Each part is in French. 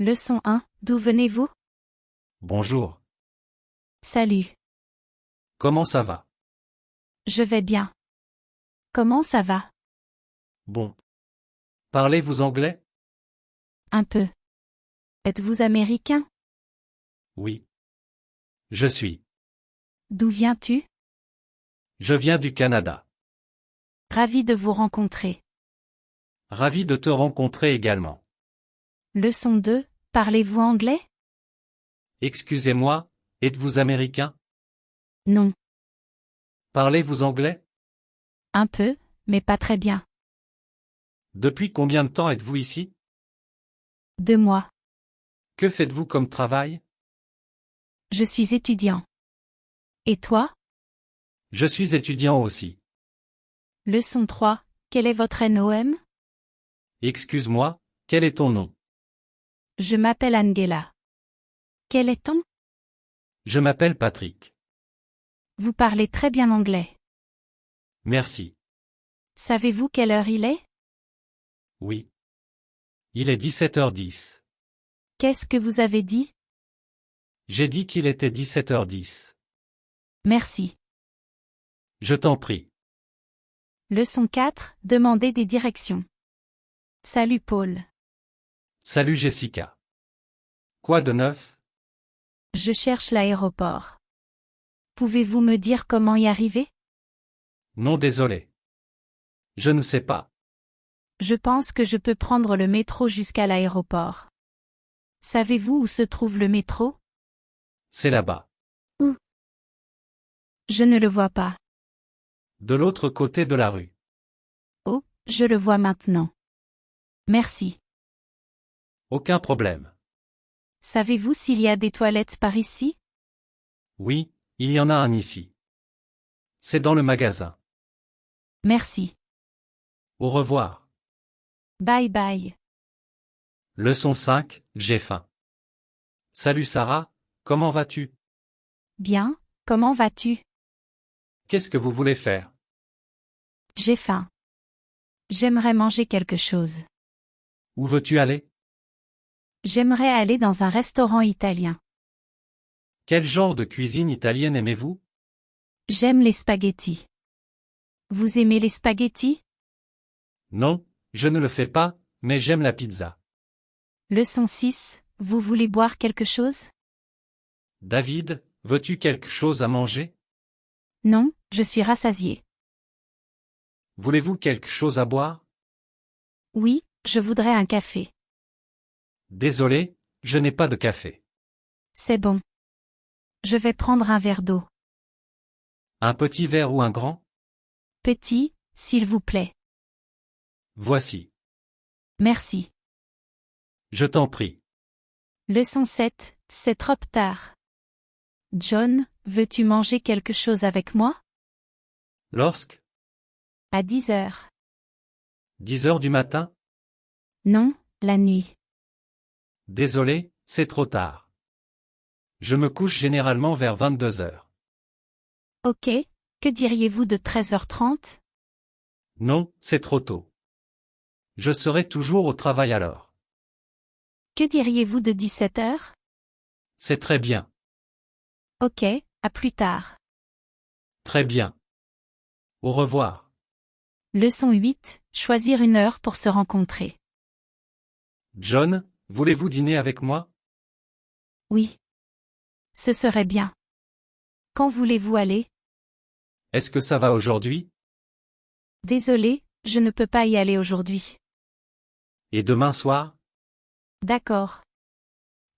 Leçon 1, d'où venez-vous? Bonjour. Salut. Comment ça va? Je vais bien. Comment ça va? Bon. Parlez-vous anglais? Un peu. Êtes-vous américain? Oui. Je suis. D'où viens-tu? Je viens du Canada. Ravi de vous rencontrer. Ravi de te rencontrer également. Leçon 2, parlez-vous anglais? Excusez-moi, êtes-vous américain? Non. Parlez-vous anglais? Un peu, mais pas très bien. Depuis combien de temps êtes-vous ici? 2 mois. Que faites-vous comme travail? Je suis étudiant. Et toi? Je suis étudiant aussi. Leçon 3, quel est votre NOM? Excuse-moi, quel est ton nom? Je m'appelle Angela. Quel est ton? Je m'appelle Patrick. Vous parlez très bien anglais. Merci. Savez-vous quelle heure il est? Oui. Il est 17h10. Qu'est-ce que vous avez dit? J'ai dit qu'il était 17h10. Merci. Je t'en prie. Leçon 4, demandez des directions. Salut Paul. Salut Jessica. Quoi de neuf? Je cherche l'aéroport. Pouvez-vous me dire comment y arriver? Non, désolé. Je ne sais pas. Je pense que je peux prendre le métro jusqu'à l'aéroport. Savez-vous où se trouve le métro? C'est là-bas. Où? Je ne le vois pas. De l'autre côté de la rue. Oh, je le vois maintenant. Merci. Aucun problème. Savez-vous s'il y a des toilettes par ici? Oui, il y en a un ici. C'est dans le magasin. Merci. Au revoir. Bye bye. Leçon 5, j'ai faim. Salut Sarah, comment vas-tu? Bien, comment vas-tu? Qu'est-ce que vous voulez faire? J'ai faim. J'aimerais manger quelque chose. Où veux-tu aller? J'aimerais aller dans un restaurant italien. Quel genre de cuisine italienne aimez-vous? J'aime les spaghettis. Vous aimez les spaghettis? Non, je ne le fais pas, mais j'aime la pizza. Leçon 6, vous voulez boire quelque chose? David, veux-tu quelque chose à manger? Non, je suis rassasié. Voulez-vous quelque chose à boire? Oui, je voudrais un café. Désolé, je n'ai pas de café. C'est bon. Je vais prendre un verre d'eau. Un petit verre ou un grand? Petit, s'il vous plaît. Voici. Merci. Je t'en prie. Leçon 7, c'est trop tard. John, veux-tu manger quelque chose avec moi? Lorsque? À 10 heures. 10 heures du matin? Non, la nuit. Désolé, c'est trop tard. Je me couche généralement vers 22 heures. Ok, que diriez-vous de 13h30? Non, c'est trop tôt. Je serai toujours au travail alors. Que diriez-vous de 17h? C'est très bien. Ok, à plus tard. Très bien. Au revoir. Leçon 8, choisir une heure pour se rencontrer. John, voulez-vous dîner avec moi? Oui. Ce serait bien. Quand voulez-vous aller? Est-ce que ça va aujourd'hui? Désolé, je ne peux pas y aller aujourd'hui. Et demain soir? D'accord.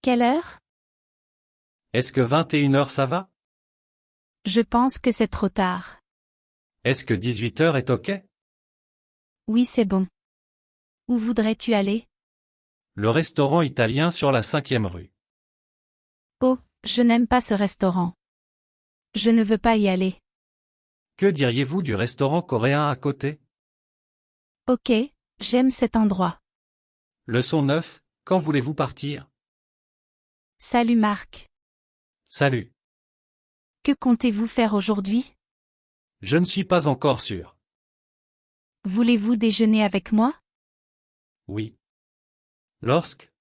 Quelle heure? Est-ce que 21 heures ça va? Je pense que c'est trop tard. Est-ce que 18 heures est ok? Oui, c'est bon. Où voudrais-tu aller? Le restaurant italien sur la 5e rue. Oh, je n'aime pas ce restaurant. Je ne veux pas y aller. Que diriez-vous du restaurant coréen à côté? Ok, j'aime cet endroit. Leçon 9, quand voulez-vous partir? Salut Marc. Salut. Que comptez-vous faire aujourd'hui? Je ne suis pas encore sûr. Voulez-vous déjeuner avec moi? Oui. Lorsque?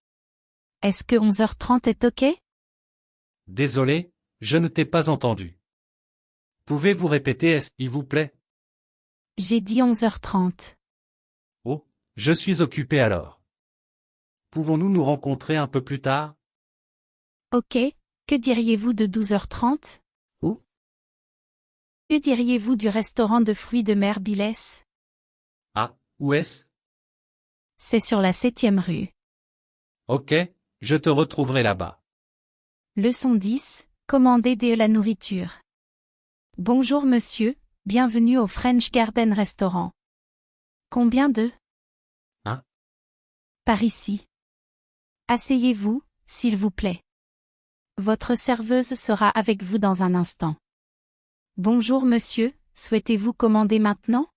Est-ce que 11h30 est OK? Désolé, je ne t'ai pas entendu. Pouvez-vous répéter s'il vous plaît? J'ai dit 11h30. Oh, je suis occupé alors. Pouvons-nous nous rencontrer un peu plus tard? OK, que diriez-vous de 12h30? Où? Que diriez-vous du restaurant de fruits de mer Bilès? Ah, où est-ce? C'est sur la 7e rue. Ok, je te retrouverai là-bas. Leçon 10, commandez de la nourriture. Bonjour monsieur, bienvenue au French Garden Restaurant. Combien de? Hein? Par ici. Asseyez-vous, s'il vous plaît. Votre serveuse sera avec vous dans un instant. Bonjour monsieur, souhaitez-vous commander maintenant?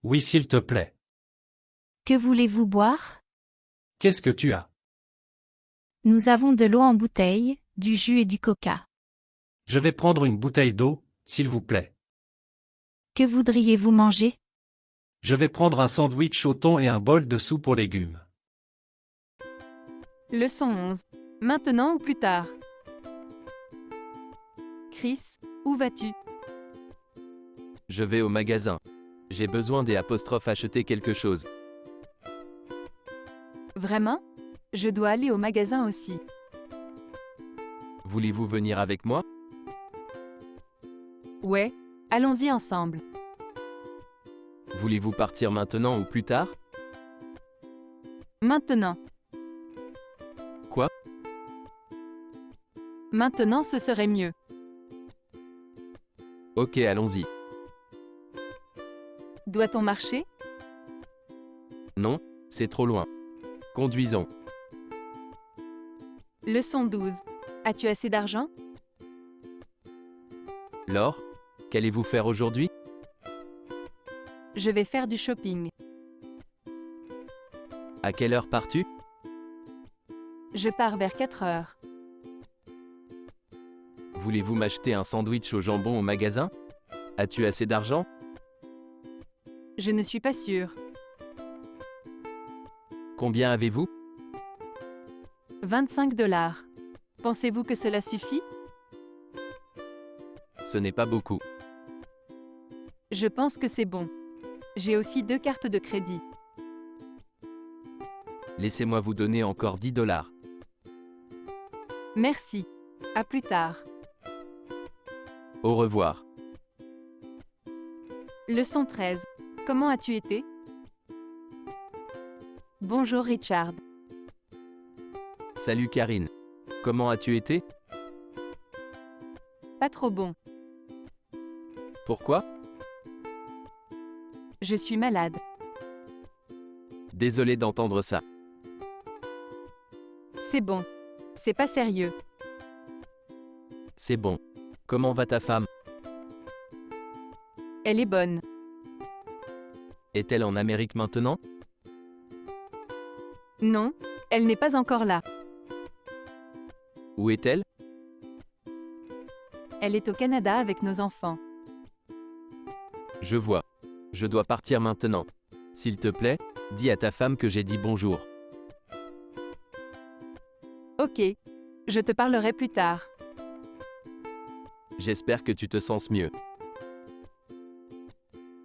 Oui, s'il te plaît. Que voulez-vous boire? Qu'est-ce que tu as? Nous avons de l'eau en bouteille, du jus et du coca. Je vais prendre une bouteille d'eau, s'il vous plaît. Que voudriez-vous manger? Je vais prendre un sandwich au thon et un bol de soupe aux légumes. Leçon 11. Maintenant ou plus tard? Chris, où vas-tu? Je vais au magasin. J'ai besoin des apostrophes acheter quelque chose. Vraiment? Je dois aller au magasin aussi. Voulez-vous venir avec moi? Ouais, allons-y ensemble. Voulez-vous partir maintenant ou plus tard? Maintenant. Quoi? Maintenant ce serait mieux. Ok, allons-y. Doit-on marcher? Non, c'est trop loin. Conduisons. Leçon 12. As-tu assez d'argent? Laure, qu'allez-vous faire aujourd'hui? Je vais faire du shopping. À quelle heure pars-tu? Je pars vers 4 heures. Voulez-vous m'acheter un sandwich au jambon au magasin? As-tu assez d'argent? Je ne suis pas sûre. Combien avez-vous? 25 $. Pensez-vous que cela suffit? Ce n'est pas beaucoup. Je pense que c'est bon. J'ai aussi 2 cartes de crédit. Laissez-moi vous donner encore 10 $. Merci. À plus tard. Au revoir. Leçon 13. Comment as-tu été? Bonjour Richard. Salut Karine. Comment as-tu été? Pas trop bon. Pourquoi? Je suis malade. Désolé d'entendre ça. C'est bon. C'est pas sérieux. C'est bon. Comment va ta femme? Elle est bonne. Est-elle en Amérique maintenant? Non, elle n'est pas encore là. Où est-elle? Elle est au Canada avec nos enfants. Je vois. Je dois partir maintenant. S'il te plaît, dis à ta femme que j'ai dit bonjour. Ok. Je te parlerai plus tard. J'espère que tu te sens mieux.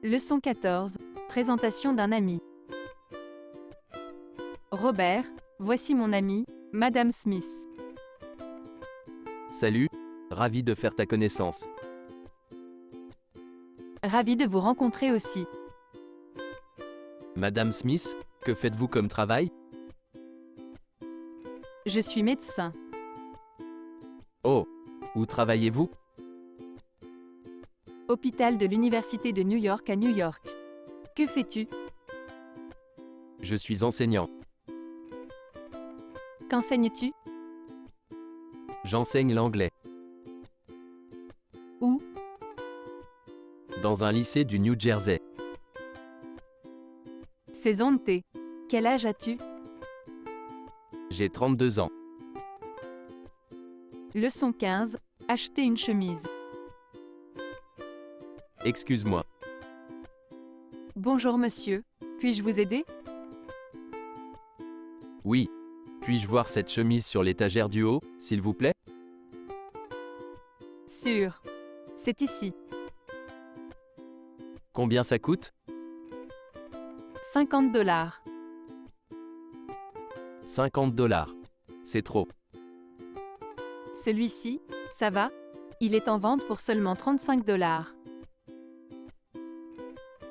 Leçon 14. Présentation d'un ami. Robert, voici mon amie, Madame Smith. Salut, ravi de faire ta connaissance. Ravi de vous rencontrer aussi. Madame Smith, que faites-vous comme travail? Je suis médecin. Oh, où travaillez-vous? Hôpital de l'Université de New York à New York. Que fais-tu? Je suis enseignant. Qu'enseignes-tu? J'enseigne l'anglais. Où? Dans un lycée du New Jersey. Saison de thé. Quel âge as-tu? J'ai 32 ans. Leçon 15. Acheter une chemise. Excuse-moi. Bonjour monsieur. Puis-je vous aider? Oui. Puis-je voir cette chemise sur l'étagère du haut, s'il vous plaît? Sûr. C'est ici. Combien ça coûte? 50 $. 50 $. C'est trop. Celui-ci, ça va? Il est en vente pour seulement 35 $.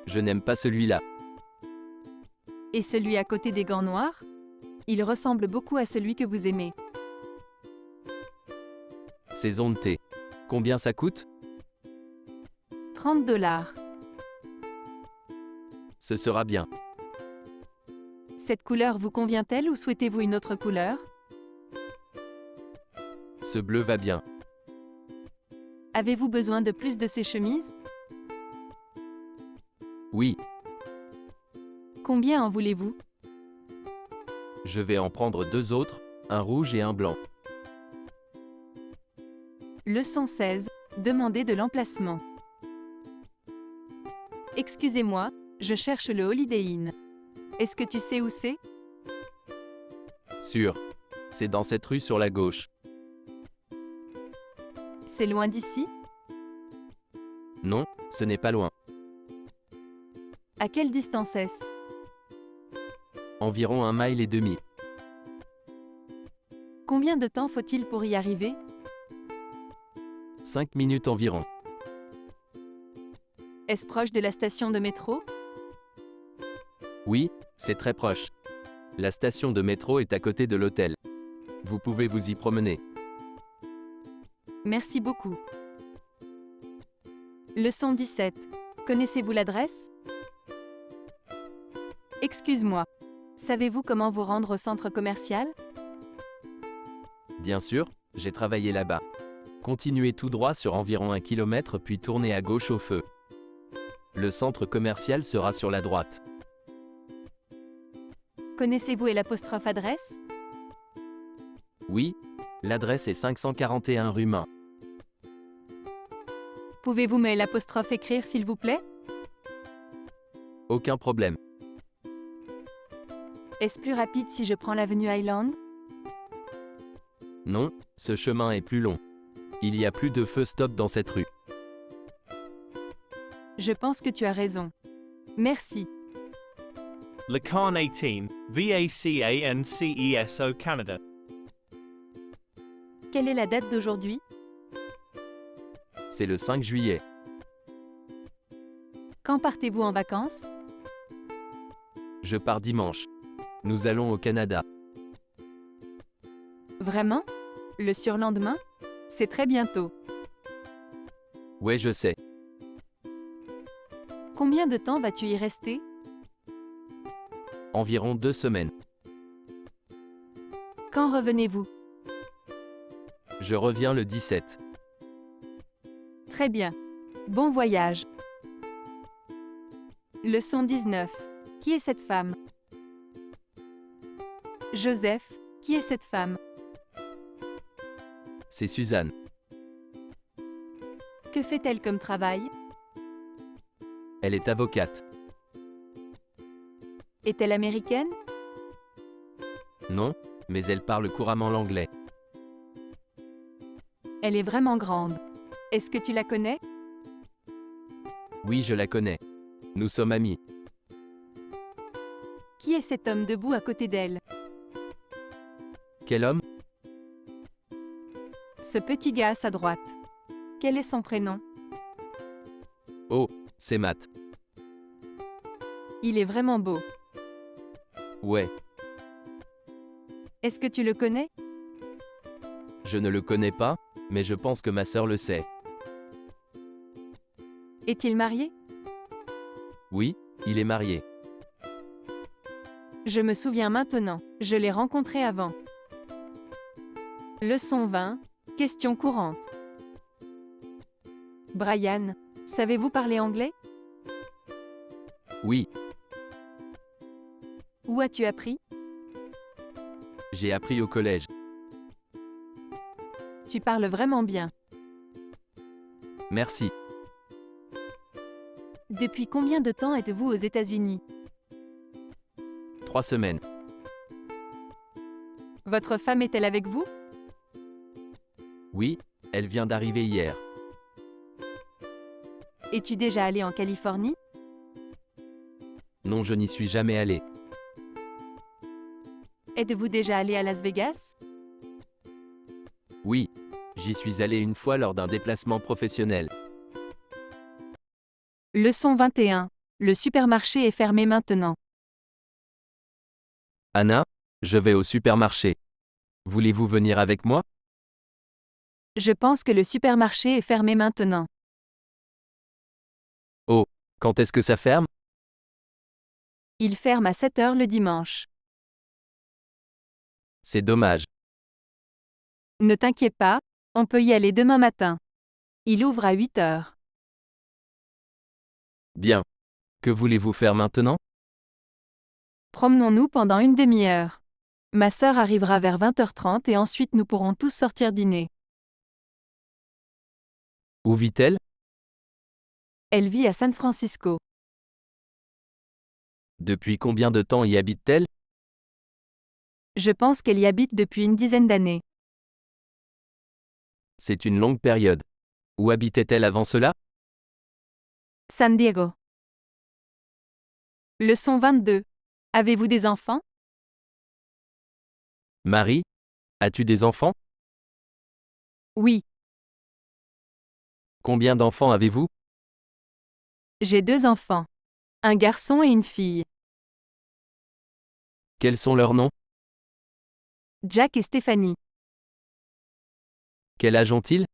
Je n'aime pas celui-là. Et celui à côté des gants noirs? Il ressemble beaucoup à celui que vous aimez. Saison de thé. Combien ça coûte? 30 $. Ce sera bien. Cette couleur vous convient-elle ou souhaitez-vous une autre couleur? Ce bleu va bien. Avez-vous besoin de plus de ces chemises? Oui, Combien en voulez-vous? je vais en prendre 2 autres, un rouge et un blanc. Leçon 16. Demandez de l'emplacement. Excusez-moi, je cherche le Holiday Inn. Est-ce que tu sais où c'est? Sûr. C'est dans cette rue sur la gauche. C'est loin d'ici? Non, ce n'est pas loin. À quelle distance est-ce? Environ 1,5 miles. Combien de temps faut-il pour y arriver? 5 minutes environ. Est-ce proche de la station de métro? Oui, c'est très proche. La station de métro est à côté de l'hôtel. Vous pouvez vous y promener. Merci beaucoup. Leçon 17. Connaissez-vous l'adresse? Excuse-moi. Savez-vous comment vous rendre au centre commercial? Bien sûr, j'ai travaillé là-bas. Continuez tout droit sur environ 1 km puis tournez à gauche au feu. Le centre commercial sera sur la droite. Connaissez-vous l'apostrophe adresse? Oui, l'adresse est 541 rue Main. Pouvez-vous me l'apostrophe écrire s'il vous plaît? Aucun problème. Est-ce plus rapide si je prends l'avenue Highland? Non, ce chemin est plus long. Il y a plus de feu stop dans cette rue. Je pense que tu as raison. Merci. Lacan 18, VACANCESO Canada. Quelle est la date d'aujourd'hui? C'est le 5 juillet. Quand partez-vous en vacances? Je pars dimanche. Nous allons au Canada. Vraiment? Le surlendemain? C'est très bientôt. Ouais, je sais. Combien de temps vas-tu y rester? Environ 2 semaines. Quand revenez-vous? Je reviens le 17. Très bien. Bon voyage. Leçon 19. Qui est cette femme? Joseph, qui est cette femme? C'est Suzanne. Que fait-elle comme travail? Elle est avocate. Est-elle américaine? Non, mais elle parle couramment l'anglais. Elle est vraiment grande. Est-ce que tu la connais? Oui, je la connais. Nous sommes amis. Qui est cet homme debout à côté d'elle? Quel homme? Ce petit gars à sa droite. Quel est son prénom? Oh, c'est Matt. Il est vraiment beau. Ouais, Est-ce que tu le connais? je ne le connais pas, mais je pense que ma sœur le sait. Est-il marié? Oui, il est marié. Je me souviens maintenant. Je l'ai rencontré avant. Leçon 20. Question courante. Brian, savez-vous parler anglais? Oui, Où as-tu appris? j'ai appris au collège. Tu parles vraiment bien. Merci. Depuis combien de temps êtes-vous aux États-Unis? 3 semaines. Votre femme est-elle avec vous? Oui, elle vient d'arriver hier. Es-tu déjà allé en Californie? Non, je n'y suis jamais allé. Êtes-vous déjà allé à Las Vegas? Oui, j'y suis allé une fois lors d'un déplacement professionnel. Leçon 21. Le supermarché est fermé maintenant. Anna, je vais au supermarché. Voulez-vous venir avec moi? Je pense que le supermarché est fermé maintenant. Oh, quand est-ce que ça ferme? Il ferme à 7 heures le dimanche. C'est dommage. Ne t'inquiète pas, on peut y aller demain matin. Il ouvre à 8 heures. Bien. Que voulez-vous faire maintenant? Promenons-nous pendant une demi-heure. Ma sœur arrivera vers 20h30 et ensuite nous pourrons tous sortir dîner. Où vit-elle? Elle vit à San Francisco. Depuis combien de temps y habite-t-elle? Je pense qu'elle y habite depuis une dizaine d'années. C'est une longue période. Où habitait-elle avant cela? San Diego. Leçon 22. Avez-vous des enfants? Marie, as-tu des enfants? Oui, Combien d'enfants avez-vous? j'ai 2 enfants. Un garçon et une fille. Quels sont leurs noms? Jack et Stéphanie. Quel âge ont-ils?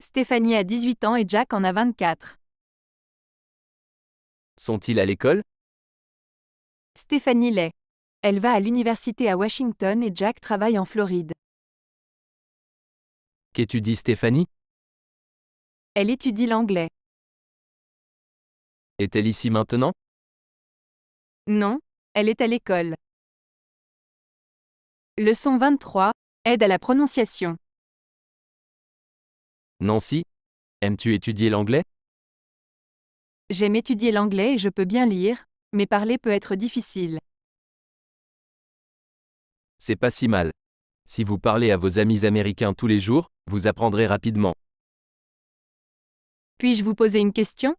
Stéphanie a 18 ans et Jack en a 24. Sont-ils à l'école? Stéphanie l'est. Elle va à l'université à Washington et Jack travaille en Floride. Qu'étudie Stéphanie? Elle étudie l'anglais. Est-elle ici maintenant? Non, elle est à l'école. Leçon 23. Aide à la prononciation. Nancy, aimes-tu étudier l'anglais? J'aime étudier l'anglais et je peux bien lire, mais parler peut être difficile. C'est pas si mal. Si vous parlez à vos amis américains tous les jours, vous apprendrez rapidement. Puis-je vous poser une question?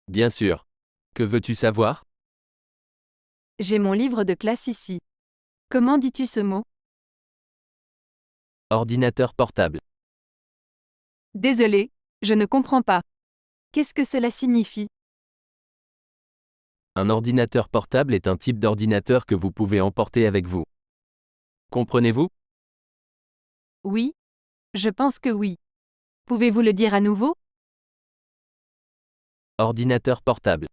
Bien sûr. Que veux-tu savoir? J'ai mon livre de classe ici. Comment dis-tu ce mot? Ordinateur portable. Désolé, je ne comprends pas. Qu'est-ce que cela signifie? Un ordinateur portable est un type d'ordinateur que vous pouvez emporter avec vous. Comprenez-vous? Oui? Je pense que oui. Pouvez-vous le dire à nouveau? Ordinateur portable.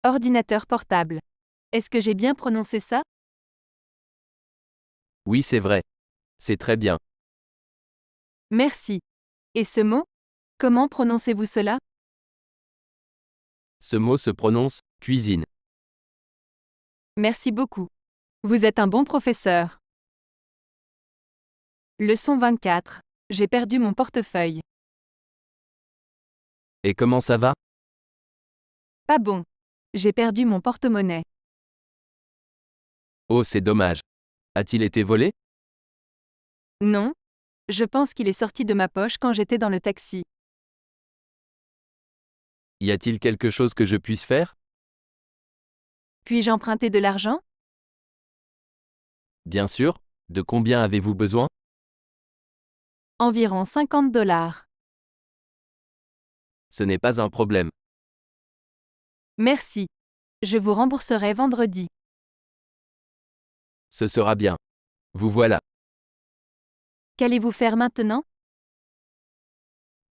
Ordinateur portable. Est-ce que j'ai bien prononcé ça? Oui, c'est vrai. C'est très bien. Merci. Et ce mot? Comment prononcez-vous cela? Ce mot se prononce cuisine. Merci beaucoup. Vous êtes un bon professeur. Leçon 24. J'ai perdu mon portefeuille. Et comment ça va? Pas bon. J'ai perdu mon porte-monnaie. Oh, c'est dommage. A-t-il été volé? Non? Je pense qu'il est sorti de ma poche quand j'étais dans le taxi. Y a-t-il quelque chose que je puisse faire? Puis-je emprunter de l'argent? Bien sûr. De combien avez-vous besoin? Environ 50 $. Ce n'est pas un problème. Merci. Je vous rembourserai vendredi. Ce sera bien. Vous voilà. Qu'allez-vous faire maintenant?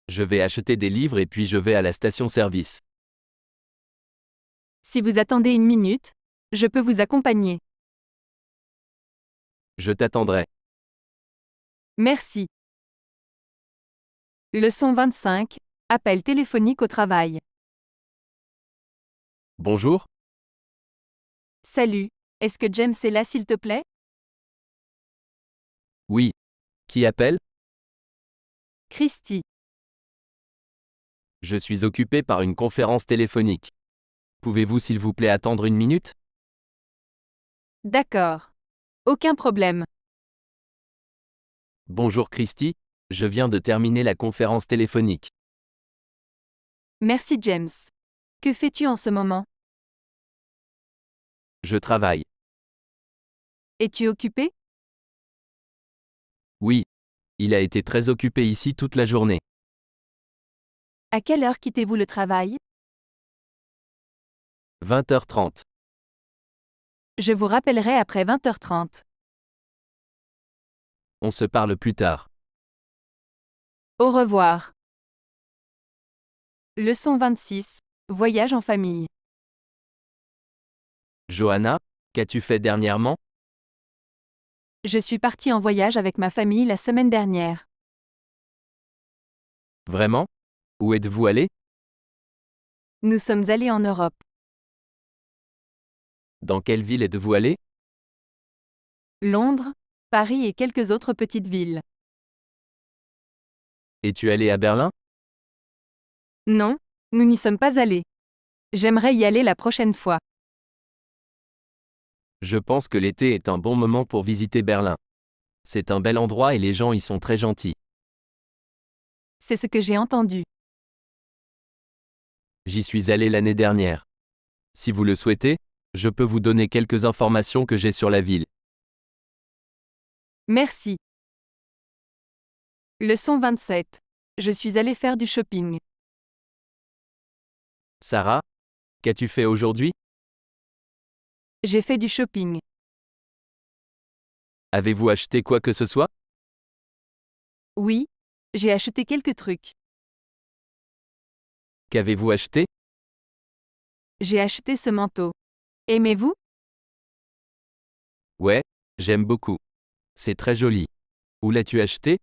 Je vais acheter des livres et puis je vais à la station-service. Si vous attendez une minute, je peux vous accompagner. Je t'attendrai. Merci. Leçon 25. Appel téléphonique au travail. Bonjour. Salut. Est-ce que James est là s'il te plaît? Oui. Qui appelle? Christy. Je suis occupé par une conférence téléphonique. Pouvez-vous s'il vous plaît attendre une minute? D'accord. Aucun problème. Bonjour Christy, je viens de terminer la conférence téléphonique. Merci James. Que fais-tu en ce moment? Je travaille. Es-tu occupé? Oui. Il a été très occupé ici toute la journée. À quelle heure quittez-vous le travail? 20h30. Je vous rappellerai après 20h30. On se parle plus tard. Au revoir. Leçon 26. Voyage en famille. Johanna, qu'as-tu fait dernièrement? Je suis partie en voyage avec ma famille la semaine dernière. Vraiment? Où êtes-vous allé? Nous sommes allés en Europe. Dans quelle ville êtes-vous allé? Londres, Paris et quelques autres petites villes. Es-tu allé à Berlin? Non, nous n'y sommes pas allés. J'aimerais y aller la prochaine fois. Je pense que l'été est un bon moment pour visiter Berlin. C'est un bel endroit et les gens y sont très gentils. C'est ce que j'ai entendu. J'y suis allé l'année dernière. Si vous le souhaitez, je peux vous donner quelques informations que j'ai sur la ville. Merci. Leçon 27. Je suis allé faire du shopping. Sarah, qu'as-tu fait aujourd'hui? J'ai fait du shopping. Avez-vous acheté quoi que ce soit? Oui, j'ai acheté quelques trucs. Qu'avez-vous acheté? J'ai acheté ce manteau. Aimez-vous? Ouais, j'aime beaucoup. C'est très joli. Où l'as-tu acheté?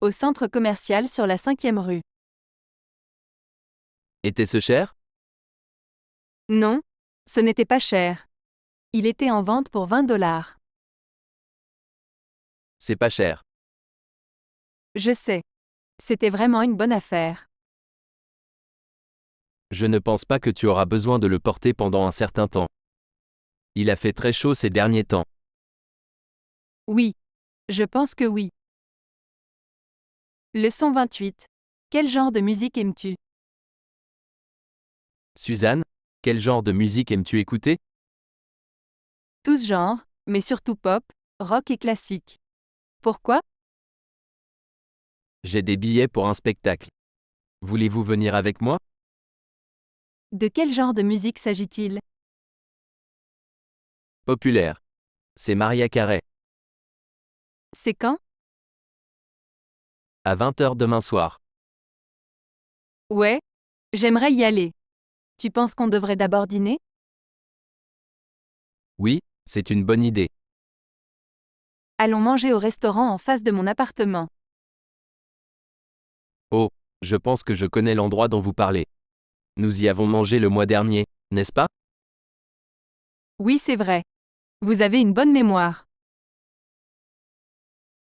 Au centre commercial sur la 5e rue. Était-ce cher? Non, ce n'était pas cher. Il était en vente pour $20. C'est pas cher. Je sais. C'était vraiment une bonne affaire. Je ne pense pas que tu auras besoin de le porter pendant un certain temps. Il a fait très chaud ces derniers temps. Oui. Je pense que oui. Leçon 28. Quel genre de musique aimes-tu? Suzanne, quel genre de musique aimes-tu écouter? Tous genres, mais surtout pop, rock et classique. Pourquoi? J'ai des billets pour un spectacle. Voulez-vous venir avec moi? De quel genre de musique s'agit-il? Populaire. C'est Maria Carey. C'est quand? À 20h demain soir. Ouais, j'aimerais y aller. Tu penses qu'on devrait d'abord dîner? Oui, c'est une bonne idée. Allons manger au restaurant en face de mon appartement. Oh, je pense que je connais l'endroit dont vous parlez. Nous y avons mangé le mois dernier, n'est-ce pas? Oui, c'est vrai. Vous avez une bonne mémoire.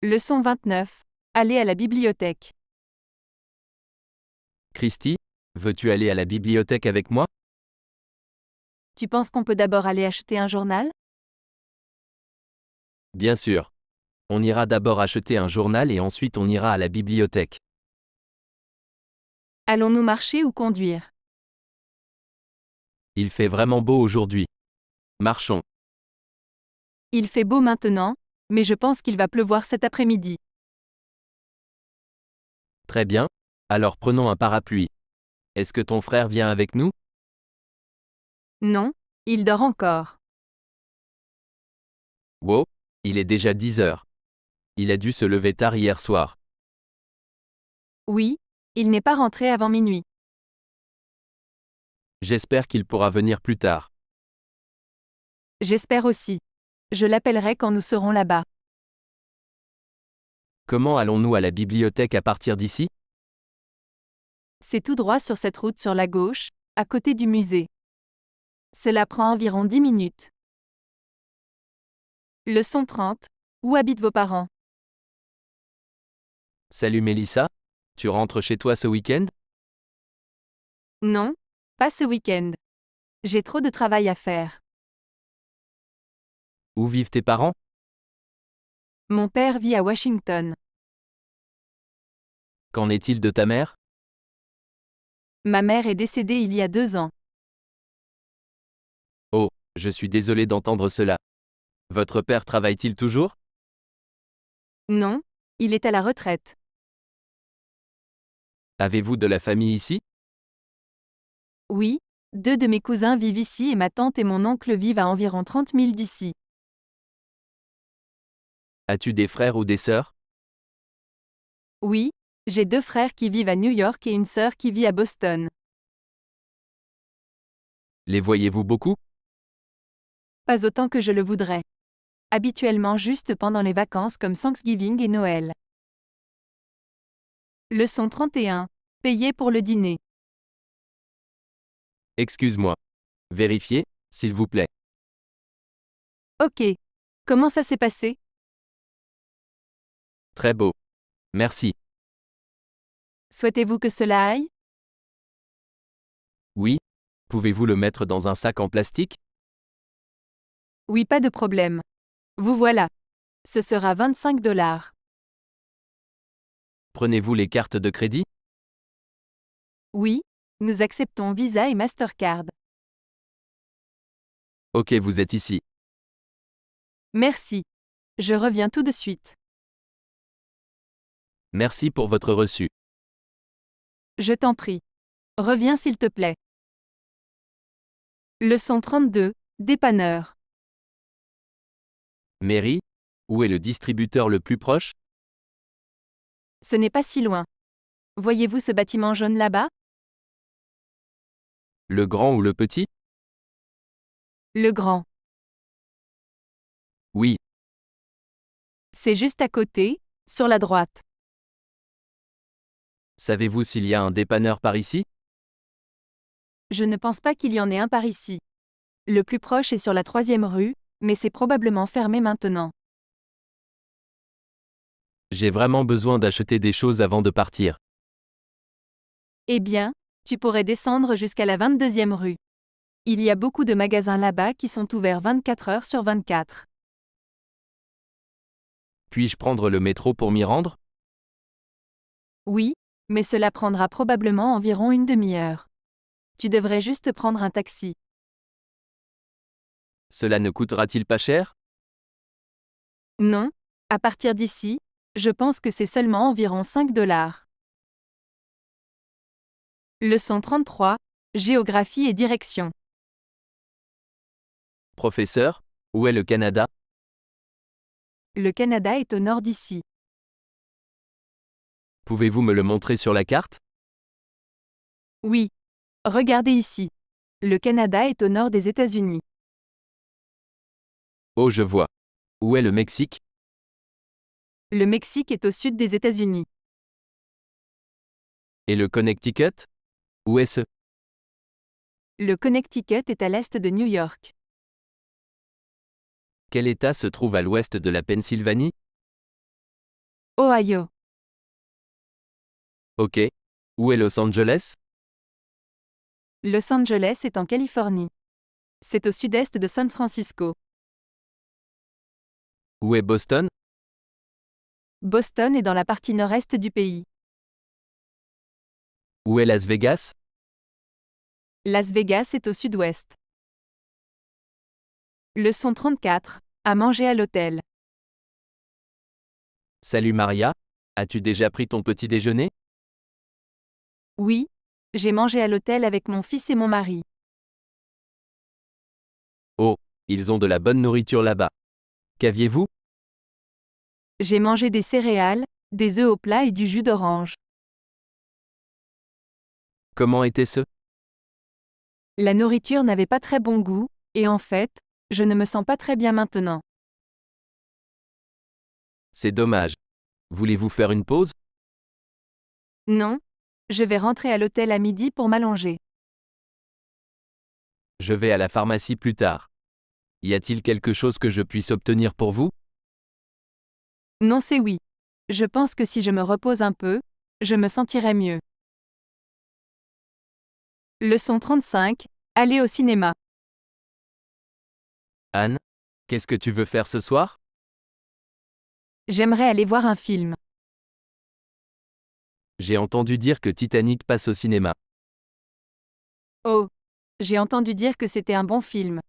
Leçon 29. Aller à la bibliothèque. Christy, veux-tu aller à la bibliothèque avec moi? Tu penses qu'on peut d'abord aller acheter un journal? Bien sûr. On ira d'abord acheter un journal et ensuite on ira à la bibliothèque. Allons-nous marcher ou conduire? Il fait vraiment beau aujourd'hui. Marchons. Il fait beau maintenant, mais je pense qu'il va pleuvoir cet après-midi. Très bien. Alors prenons un parapluie. Est-ce que ton frère vient avec nous? Non, il dort encore. Wow, il est déjà 10 heures. Il a dû se lever tard hier soir. Oui, il n'est pas rentré avant minuit. J'espère qu'il pourra venir plus tard. J'espère aussi. Je l'appellerai quand nous serons là-bas. Comment allons-nous à la bibliothèque à partir d'ici? C'est tout droit sur cette route sur la gauche, à côté du musée. Cela prend environ 10 minutes. Leçon 30. Où habitent vos parents? Salut Mélissa, tu rentres chez toi ce week-end? Non, pas ce week-end. J'ai trop de travail à faire. Où vivent tes parents? Mon père vit à Washington. Qu'en est-il de ta mère? Ma mère est décédée il y a 2 ans. Oh, je suis désolé d'entendre cela. Votre père travaille-t-il toujours? Non, il est à la retraite. Avez-vous de la famille ici? Oui, 2 de mes cousins vivent ici et ma tante et mon oncle vivent à environ 30 000 d'ici. As-tu des frères ou des sœurs? Oui, j'ai 2 frères qui vivent à New York et une sœur qui vit à Boston. Les voyez-vous beaucoup? Pas autant que je le voudrais. Habituellement juste pendant les vacances comme Thanksgiving et Noël. Leçon 31. Payer pour le dîner. Excuse-moi. Vérifiez, s'il vous plaît. Ok. Comment ça s'est passé? Très beau. Merci. Souhaitez-vous que cela aille? Oui. Pouvez-vous le mettre dans un sac en plastique? Oui, pas de problème. Vous voilà. Ce sera 25 $. Prenez-vous les cartes de crédit? Oui, nous acceptons Visa et Mastercard. Ok, vous êtes ici. Merci. Je reviens tout de suite. Merci pour votre reçu. Je t'en prie. Reviens s'il te plaît. Leçon 32. Dépanneur. Mary, où est le distributeur le plus proche? Ce n'est pas si loin. Voyez-vous ce bâtiment jaune là-bas? Le grand ou le petit? Le grand. Oui. C'est juste à côté, sur la droite. Savez-vous s'il y a un dépanneur par ici? Je ne pense pas qu'il y en ait un par ici. Le plus proche est sur la 3e rue, mais c'est probablement fermé maintenant. J'ai vraiment besoin d'acheter des choses avant de partir. Eh bien, tu pourrais descendre jusqu'à la 22e rue. Il y a beaucoup de magasins là-bas qui sont ouverts 24 heures sur 24. Puis-je prendre le métro pour m'y rendre? Oui, mais cela prendra probablement environ une demi-heure. Tu devrais juste prendre un taxi. Cela ne coûtera-t-il pas cher? Non, à partir d'ici, je pense que c'est seulement environ 5 $. Leçon 33. Géographie et direction. Professeur, où est le Canada? Le Canada est au nord d'ici. Pouvez-vous me le montrer sur la carte? Oui. Regardez ici. Le Canada est au nord des États-Unis. Oh, je vois. Où est le Mexique? Le Mexique est au sud des États-Unis. Et le Connecticut? Où est-ce? Le Connecticut est à l'est de New York. Quel État se trouve à l'ouest de la Pennsylvanie? Ohio. Ok. Où est Los Angeles? Los Angeles est en Californie. C'est au sud-est de San Francisco. Où est Boston? Boston est dans la partie nord-est du pays. Où est Las Vegas? Las Vegas est au sud-ouest. Leçon 34. À manger à l'hôtel. Salut Maria. As-tu déjà pris ton petit déjeuner? Oui, j'ai mangé à l'hôtel avec mon fils et mon mari. Oh, ils ont de la bonne nourriture là-bas. Qu'aviez-vous? J'ai mangé des céréales, des œufs au plat et du jus d'orange. Comment était-ce? La nourriture n'avait pas très bon goût, et en fait, je ne me sens pas très bien maintenant. C'est dommage. Voulez-vous faire une pause? Non, je vais rentrer à l'hôtel à midi pour m'allonger. Je vais à la pharmacie plus tard. Y a-t-il quelque chose que je puisse obtenir pour vous? Non, c'est oui. Je pense que si je me repose un peu, je me sentirai mieux. Leçon 35. Aller au cinéma. Anne, Qu'est-ce que tu veux faire ce soir? J'aimerais aller voir un film. J'ai entendu dire que Titanic passe au cinéma. Oh, j'ai entendu dire que c'était un bon film.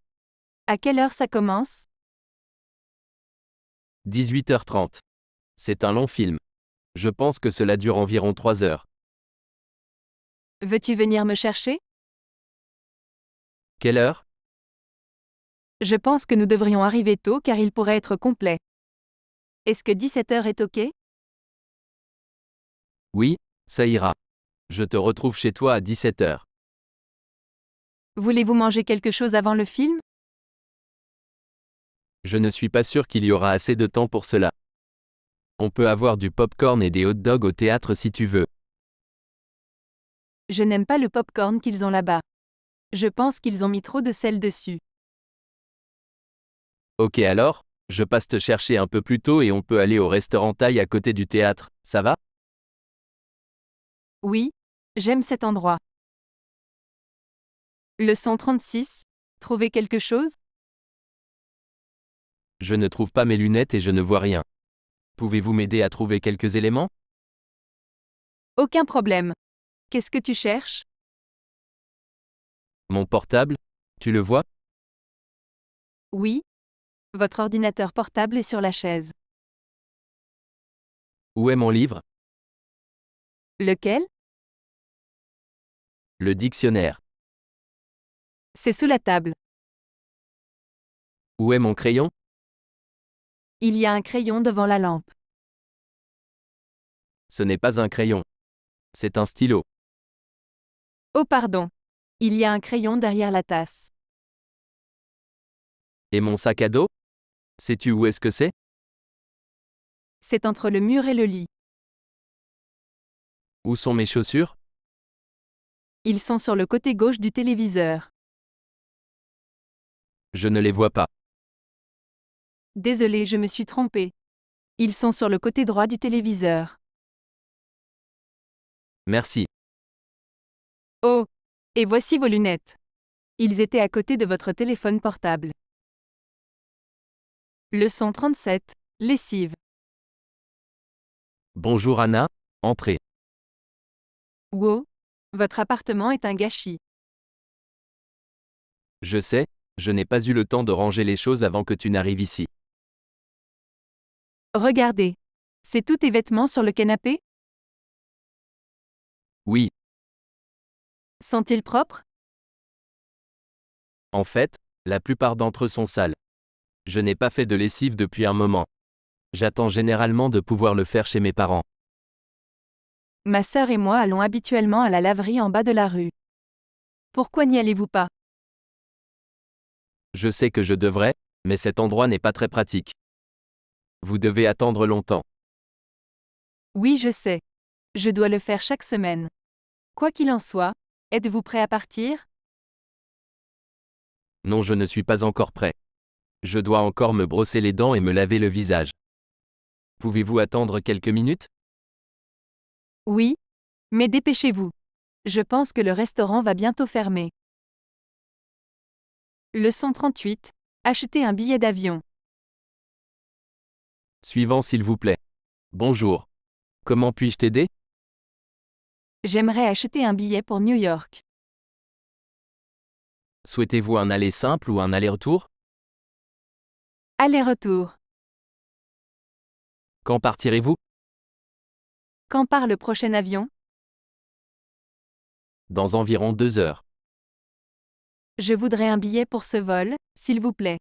À quelle heure ça commence? 18h30. C'est un long film. Je pense que cela dure environ 3 heures. Veux-tu venir me chercher? Quelle heure? Je pense que nous devrions arriver tôt car il pourrait être complet. Est-ce que 17 heures est OK? Oui, ça ira. Je te retrouve chez toi à 17h. Voulez-vous manger quelque chose avant le film? Je ne suis pas sûr qu'il y aura assez de temps pour cela. On peut avoir du popcorn et des hot dogs au théâtre si tu veux. Je n'aime pas le popcorn qu'ils ont là-bas. Je pense qu'ils ont mis trop de sel dessus. Ok alors, je passe te chercher un peu plus tôt et on peut aller au restaurant thaï à côté du théâtre, ça va? Oui, j'aime cet endroit. Leçon 36. Trouver quelque chose? Je ne trouve pas mes lunettes et je ne vois rien. Pouvez-vous m'aider à trouver quelques éléments? Aucun problème. Qu'est-ce que tu cherches? Mon portable? Tu le vois? Oui. Votre ordinateur portable est sur la chaise. Où est mon livre? Lequel? Le dictionnaire. C'est sous la table. Où est mon crayon? Il y a un crayon devant la lampe. Ce n'est pas un crayon. C'est un stylo. Oh pardon. Il y a un crayon derrière la tasse. Et mon sac à dos? Sais-tu où est-ce que c'est? C'est entre le mur et le lit. Où sont mes chaussures? Ils sont sur le côté gauche du téléviseur. Je ne les vois pas. Désolé, je me suis trompée. Ils sont sur le côté droit du téléviseur. Merci. Oh! Et voici vos lunettes. Ils étaient à côté de votre téléphone portable. Leçon 37. Lessive. Bonjour Anna, entrez. Wow! Votre appartement est un gâchis. Je sais, je n'ai pas eu le temps de ranger les choses avant que tu n'arrives ici. Regardez. C'est tous tes vêtements sur le canapé? Oui, Sont-ils propres? en fait, la plupart d'entre eux sont sales. Je n'ai pas fait de lessive depuis un moment. J'attends généralement de pouvoir le faire chez mes parents. Ma sœur et moi allons habituellement à la laverie en bas de la rue. Pourquoi n'y allez-vous pas? Je sais que je devrais, mais cet endroit n'est pas très pratique. Vous devez attendre longtemps. Oui, je sais. Je dois le faire chaque semaine. Quoi qu'il en soit, êtes-vous prêt à partir? Non, je ne suis pas encore prêt. Je dois encore me brosser les dents et me laver le visage. Pouvez-vous attendre quelques minutes? Oui. Mais dépêchez-vous. Je pense que le restaurant va bientôt fermer. Leçon 38. Acheter un billet d'avion. Suivant s'il vous plaît. Bonjour. Comment puis-je t'aider? J'aimerais acheter un billet pour New York. Souhaitez-vous un aller simple ou un aller-retour? Aller-retour. Quand partirez-vous? Quand part le prochain avion? Dans environ 2 heures. Je voudrais un billet pour ce vol, s'il vous plaît.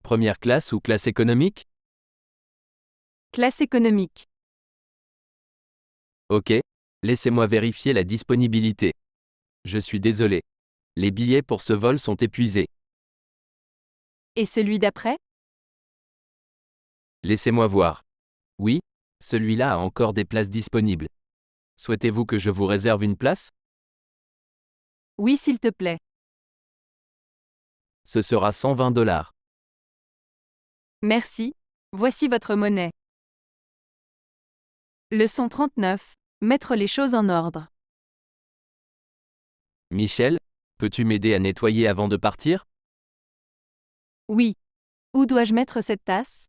Première classe ou classe économique? Classe économique. Ok. Laissez-moi vérifier la disponibilité. Je suis désolé. Les billets pour ce vol sont épuisés. Et celui d'après? Laissez-moi voir. Oui, celui-là a encore des places disponibles. Souhaitez-vous que je vous réserve une place? Oui, s'il te plaît. Ce sera 120 $. Merci. Voici votre monnaie. Leçon 39. Mettre les choses en ordre. Michel, peux-tu m'aider à nettoyer avant de partir? Oui. Où dois-je mettre cette tasse?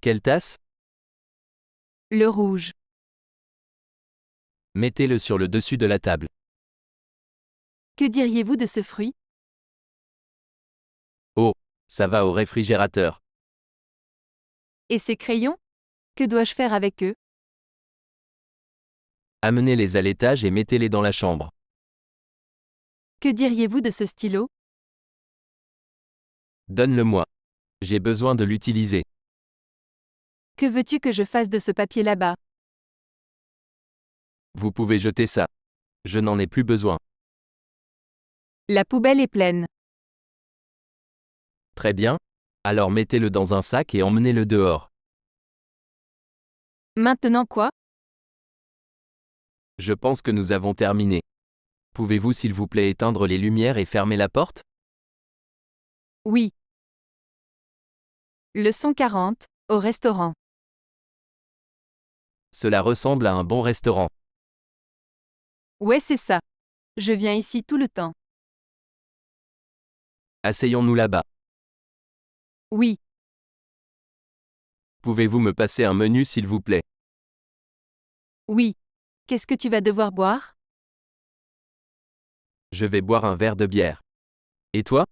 Quelle tasse? Le rouge. Mettez-le sur le dessus de la table. Que diriez-vous de ce fruit? Ça va au réfrigérateur. Et ces crayons? Que dois-je faire avec eux? Amenez-les à l'étage et mettez-les dans la chambre. Que diriez-vous de ce stylo? Donne-le-moi. J'ai besoin de l'utiliser. Que veux-tu que je fasse de ce papier là-bas? Vous pouvez jeter ça. Je n'en ai plus besoin. La poubelle est pleine. Très bien. Alors mettez-le dans un sac et emmenez-le dehors. Maintenant quoi? Je pense que nous avons terminé. Pouvez-vous s'il vous plaît éteindre les lumières et fermer la porte? Oui. Leçon 40, au restaurant. Cela ressemble à un bon restaurant. Ouais, c'est ça. Je viens ici tout le temps. Asseyons-nous là-bas. Oui. Pouvez-vous me passer un menu s'il vous plaît? Oui. Qu'est-ce que tu vas devoir boire? Je vais boire un verre de bière. Et toi?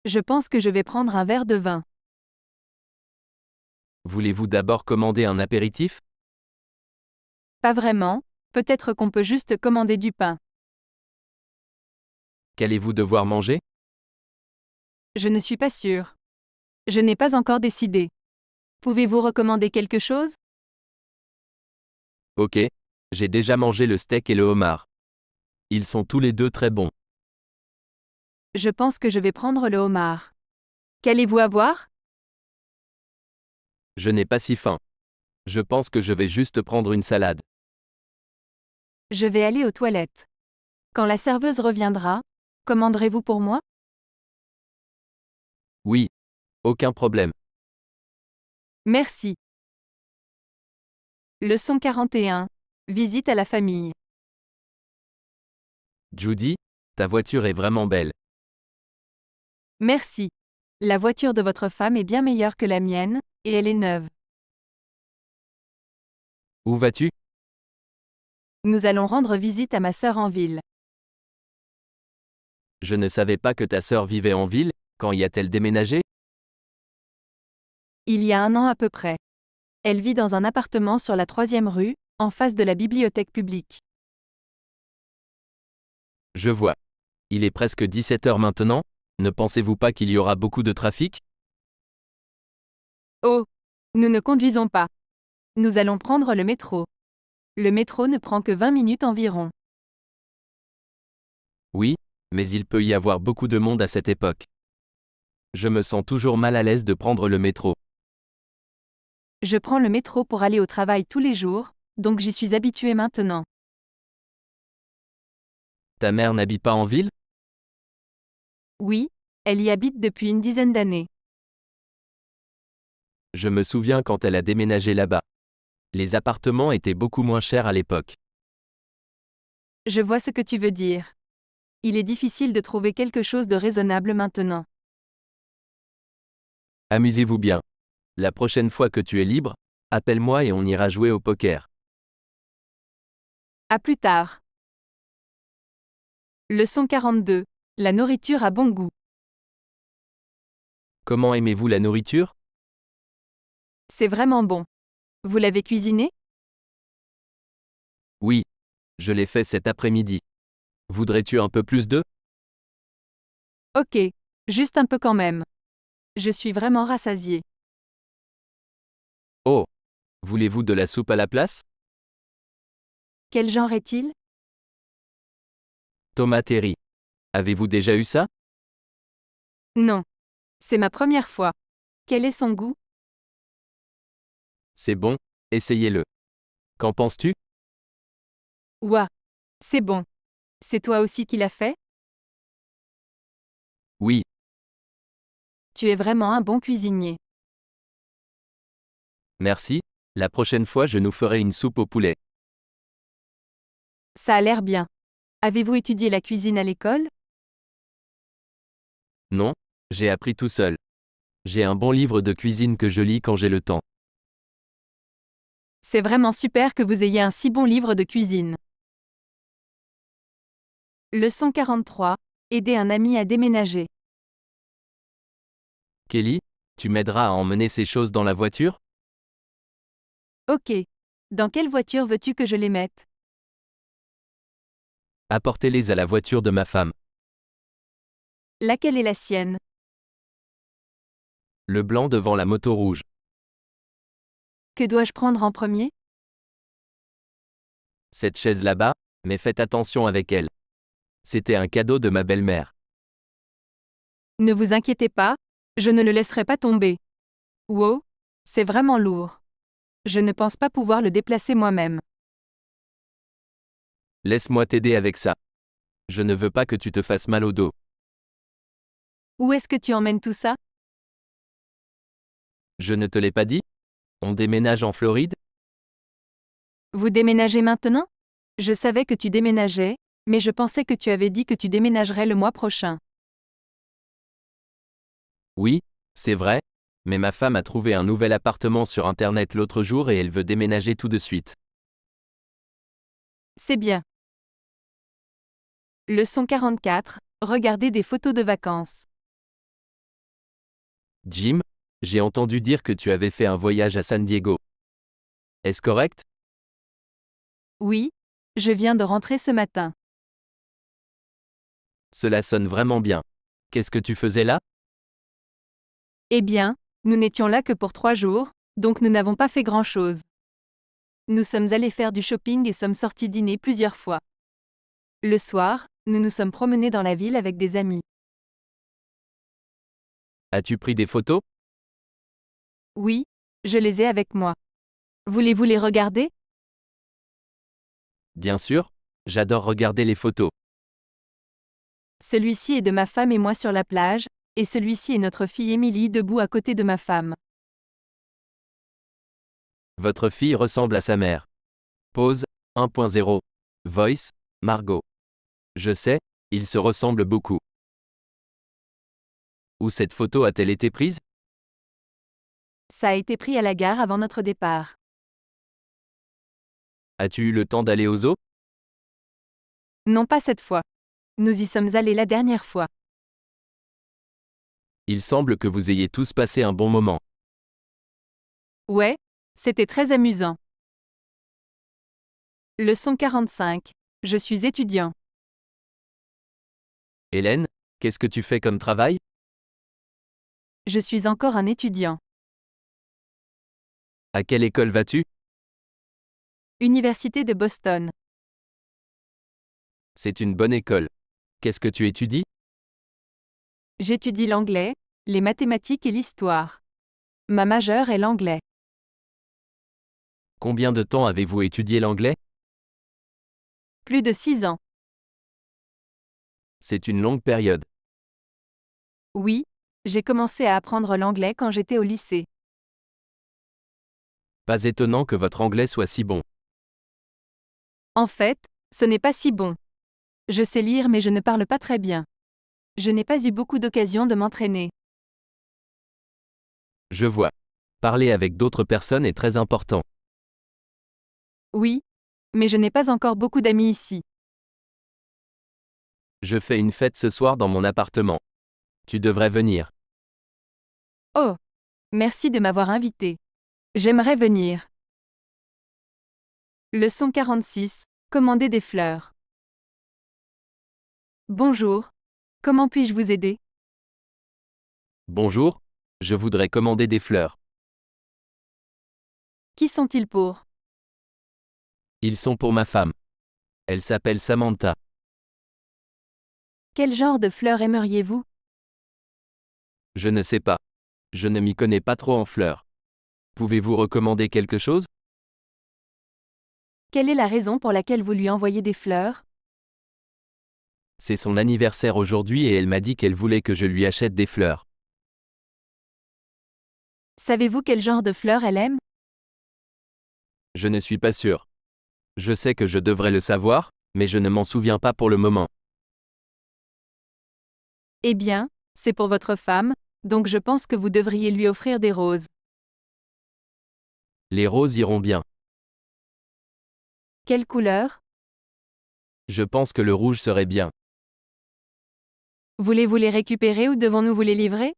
Je pense que je vais prendre un verre de vin. Voulez-vous d'abord commander un apéritif? Pas vraiment, peut-être qu'on peut juste commander du pain. Qu'allez-vous devoir manger? Je ne suis pas sûre. Je n'ai pas encore décidé. Pouvez-vous recommander quelque chose? Ok. J'ai déjà mangé le steak et le homard. Ils sont tous les deux très bons. Je pense que je vais prendre le homard. Qu'allez-vous avoir? Je n'ai pas si faim. Je pense que je vais juste prendre une salade. Je vais aller aux toilettes. Quand la serveuse reviendra, commanderez-vous pour moi? Oui. Aucun problème. Merci. Leçon 41. Visite à la famille. Judy, ta voiture est vraiment belle. Merci. La voiture de votre femme est bien meilleure que la mienne, et elle est neuve. Où vas-tu? Nous allons rendre visite à ma sœur en ville. Je ne savais pas que ta sœur vivait en ville. Quand y a-t-elle déménagé? Il y a un an à peu près. Elle vit dans un appartement sur la 3e rue, en face de la bibliothèque publique. Je vois. Il est presque 17 heures maintenant. Ne pensez-vous pas qu'il y aura beaucoup de trafic? Oh! Nous ne conduisons pas. Nous allons prendre le métro. Le métro ne prend que 20 minutes environ. Oui, mais il peut y avoir beaucoup de monde à cette époque. Je me sens toujours mal à l'aise de prendre le métro. Je prends le métro pour aller au travail tous les jours, donc j'y suis habituée maintenant. Ta mère n'habite pas en ville? Oui, elle y habite depuis une dizaine d'années. Je me souviens quand elle a déménagé là-bas. Les appartements étaient beaucoup moins chers à l'époque. Je vois ce que tu veux dire. Il est difficile de trouver quelque chose de raisonnable maintenant. Amusez-vous bien. La prochaine fois que tu es libre, appelle-moi et on ira jouer au poker. À plus tard. Leçon 42. La nourriture a bon goût. Comment aimez-vous la nourriture? C'est vraiment bon. Vous l'avez cuisiné? Oui. Je l'ai fait cet après-midi. Voudrais-tu un peu plus d'œufs? Ok, juste un peu quand même. Je suis vraiment rassasiée. Oh. Voulez-vous de la soupe à la place? Quel genre est-il? Tomate et riz. Avez-vous déjà eu ça? Non. C'est ma première fois. Quel est son goût? C'est bon, essayez-le. Qu'en penses-tu? Ouah. C'est bon. C'est toi aussi qui l'as fait? Oui, Tu es vraiment un bon cuisinier. merci. La prochaine fois je nous ferai une soupe au poulet. Ça a l'air bien. Avez-vous étudié la cuisine à l'école? Non, j'ai appris tout seul. J'ai un bon livre de cuisine que je lis quand j'ai le temps. C'est vraiment super que vous ayez un si bon livre de cuisine. Leçon 43. Aider un ami à déménager. Kelly, tu m'aideras à emmener ces choses dans la voiture? Ok. Dans quelle voiture veux-tu que je les mette? Apportez-les à la voiture de ma femme. Laquelle est la sienne? Le blanc devant la moto rouge. Que dois-je prendre en premier? Cette chaise là-bas, mais faites attention avec elle. C'était un cadeau de ma belle-mère. Ne vous inquiétez pas, je ne le laisserai pas tomber. Wow, c'est vraiment lourd. Je ne pense pas pouvoir le déplacer moi-même. Laisse-moi t'aider avec ça. Je ne veux pas que tu te fasses mal au dos. Où est-ce que tu emmènes tout ça? Je ne te l'ai pas dit? On déménage en Floride? Vous déménagez maintenant? Je savais que tu déménageais, mais je pensais que tu avais dit que tu déménagerais le mois prochain. Oui, c'est vrai, mais ma femme a trouvé un nouvel appartement sur Internet l'autre jour et elle veut déménager tout de suite. C'est bien. Leçon 44. Regardez des photos de vacances. Jim, j'ai entendu dire que tu avais fait un voyage à San Diego. Est-ce correct? Oui, je viens de rentrer ce matin. Cela sonne vraiment bien. Qu'est-ce que tu faisais là? Eh bien, nous n'étions là que pour 3 jours, donc nous n'avons pas fait grand-chose. Nous sommes allés faire du shopping et sommes sortis dîner plusieurs fois. Le soir, nous nous sommes promenés dans la ville avec des amis. As-tu pris des photos? Oui, je les ai avec moi. Voulez-vous les regarder? Bien sûr, j'adore regarder les photos. Celui-ci est de ma femme et moi sur la plage, et celui-ci est notre fille Émilie debout à côté de ma femme. Votre fille ressemble à sa mère. Pause 1.0. Voice, Margot. Je sais, ils se ressemblent beaucoup. Où cette photo a-t-elle été prise? Ça a été pris à la gare avant notre départ. As-tu eu le temps d'aller au zoo? Non pas cette fois. Nous y sommes allés la dernière fois. Il semble que vous ayez tous passé un bon moment. Ouais, c'était très amusant. Leçon 45. Je suis étudiant. Hélène, qu'est-ce que tu fais comme travail? Je suis encore un étudiant. À quelle école vas-tu? Université de Boston. C'est une bonne école. Qu'est-ce que tu étudies? J'étudie l'anglais, les mathématiques et l'histoire. Ma majeure est l'anglais. Combien de temps avez-vous étudié l'anglais? Plus de 6 ans. C'est une longue période. Oui, j'ai commencé à apprendre l'anglais quand j'étais au lycée. Pas étonnant que votre anglais soit si bon. En fait, ce n'est pas si bon. Je sais lire mais je ne parle pas très bien. Je n'ai pas eu beaucoup d'occasions de m'entraîner. Je vois. Parler avec d'autres personnes est très important. Oui, mais je n'ai pas encore beaucoup d'amis ici. Je fais une fête ce soir dans mon appartement. Tu devrais venir. Oh, merci de m'avoir invité. J'aimerais venir. Leçon 46. Commander des fleurs. Bonjour. Comment puis-je vous aider? Bonjour, je voudrais commander des fleurs. Qui sont-ils pour? Ils sont pour ma femme. Elle s'appelle Samantha. Quel genre de fleurs aimeriez-vous? Je ne sais pas. Je ne m'y connais pas trop en fleurs. Pouvez-vous recommander quelque chose? Quelle est la raison pour laquelle vous lui envoyez des fleurs? C'est son anniversaire aujourd'hui et elle m'a dit qu'elle voulait que je lui achète des fleurs. Savez-vous quel genre de fleurs elle aime? Je ne suis pas sûr. Je sais que je devrais le savoir, mais je ne m'en souviens pas pour le moment. Eh bien, C'est pour votre femme, donc je pense que vous devriez lui offrir des roses. Les roses iront bien. Quelle couleur? Je pense que le rouge serait bien. Voulez-vous les récupérer ou devons-nous vous les livrer?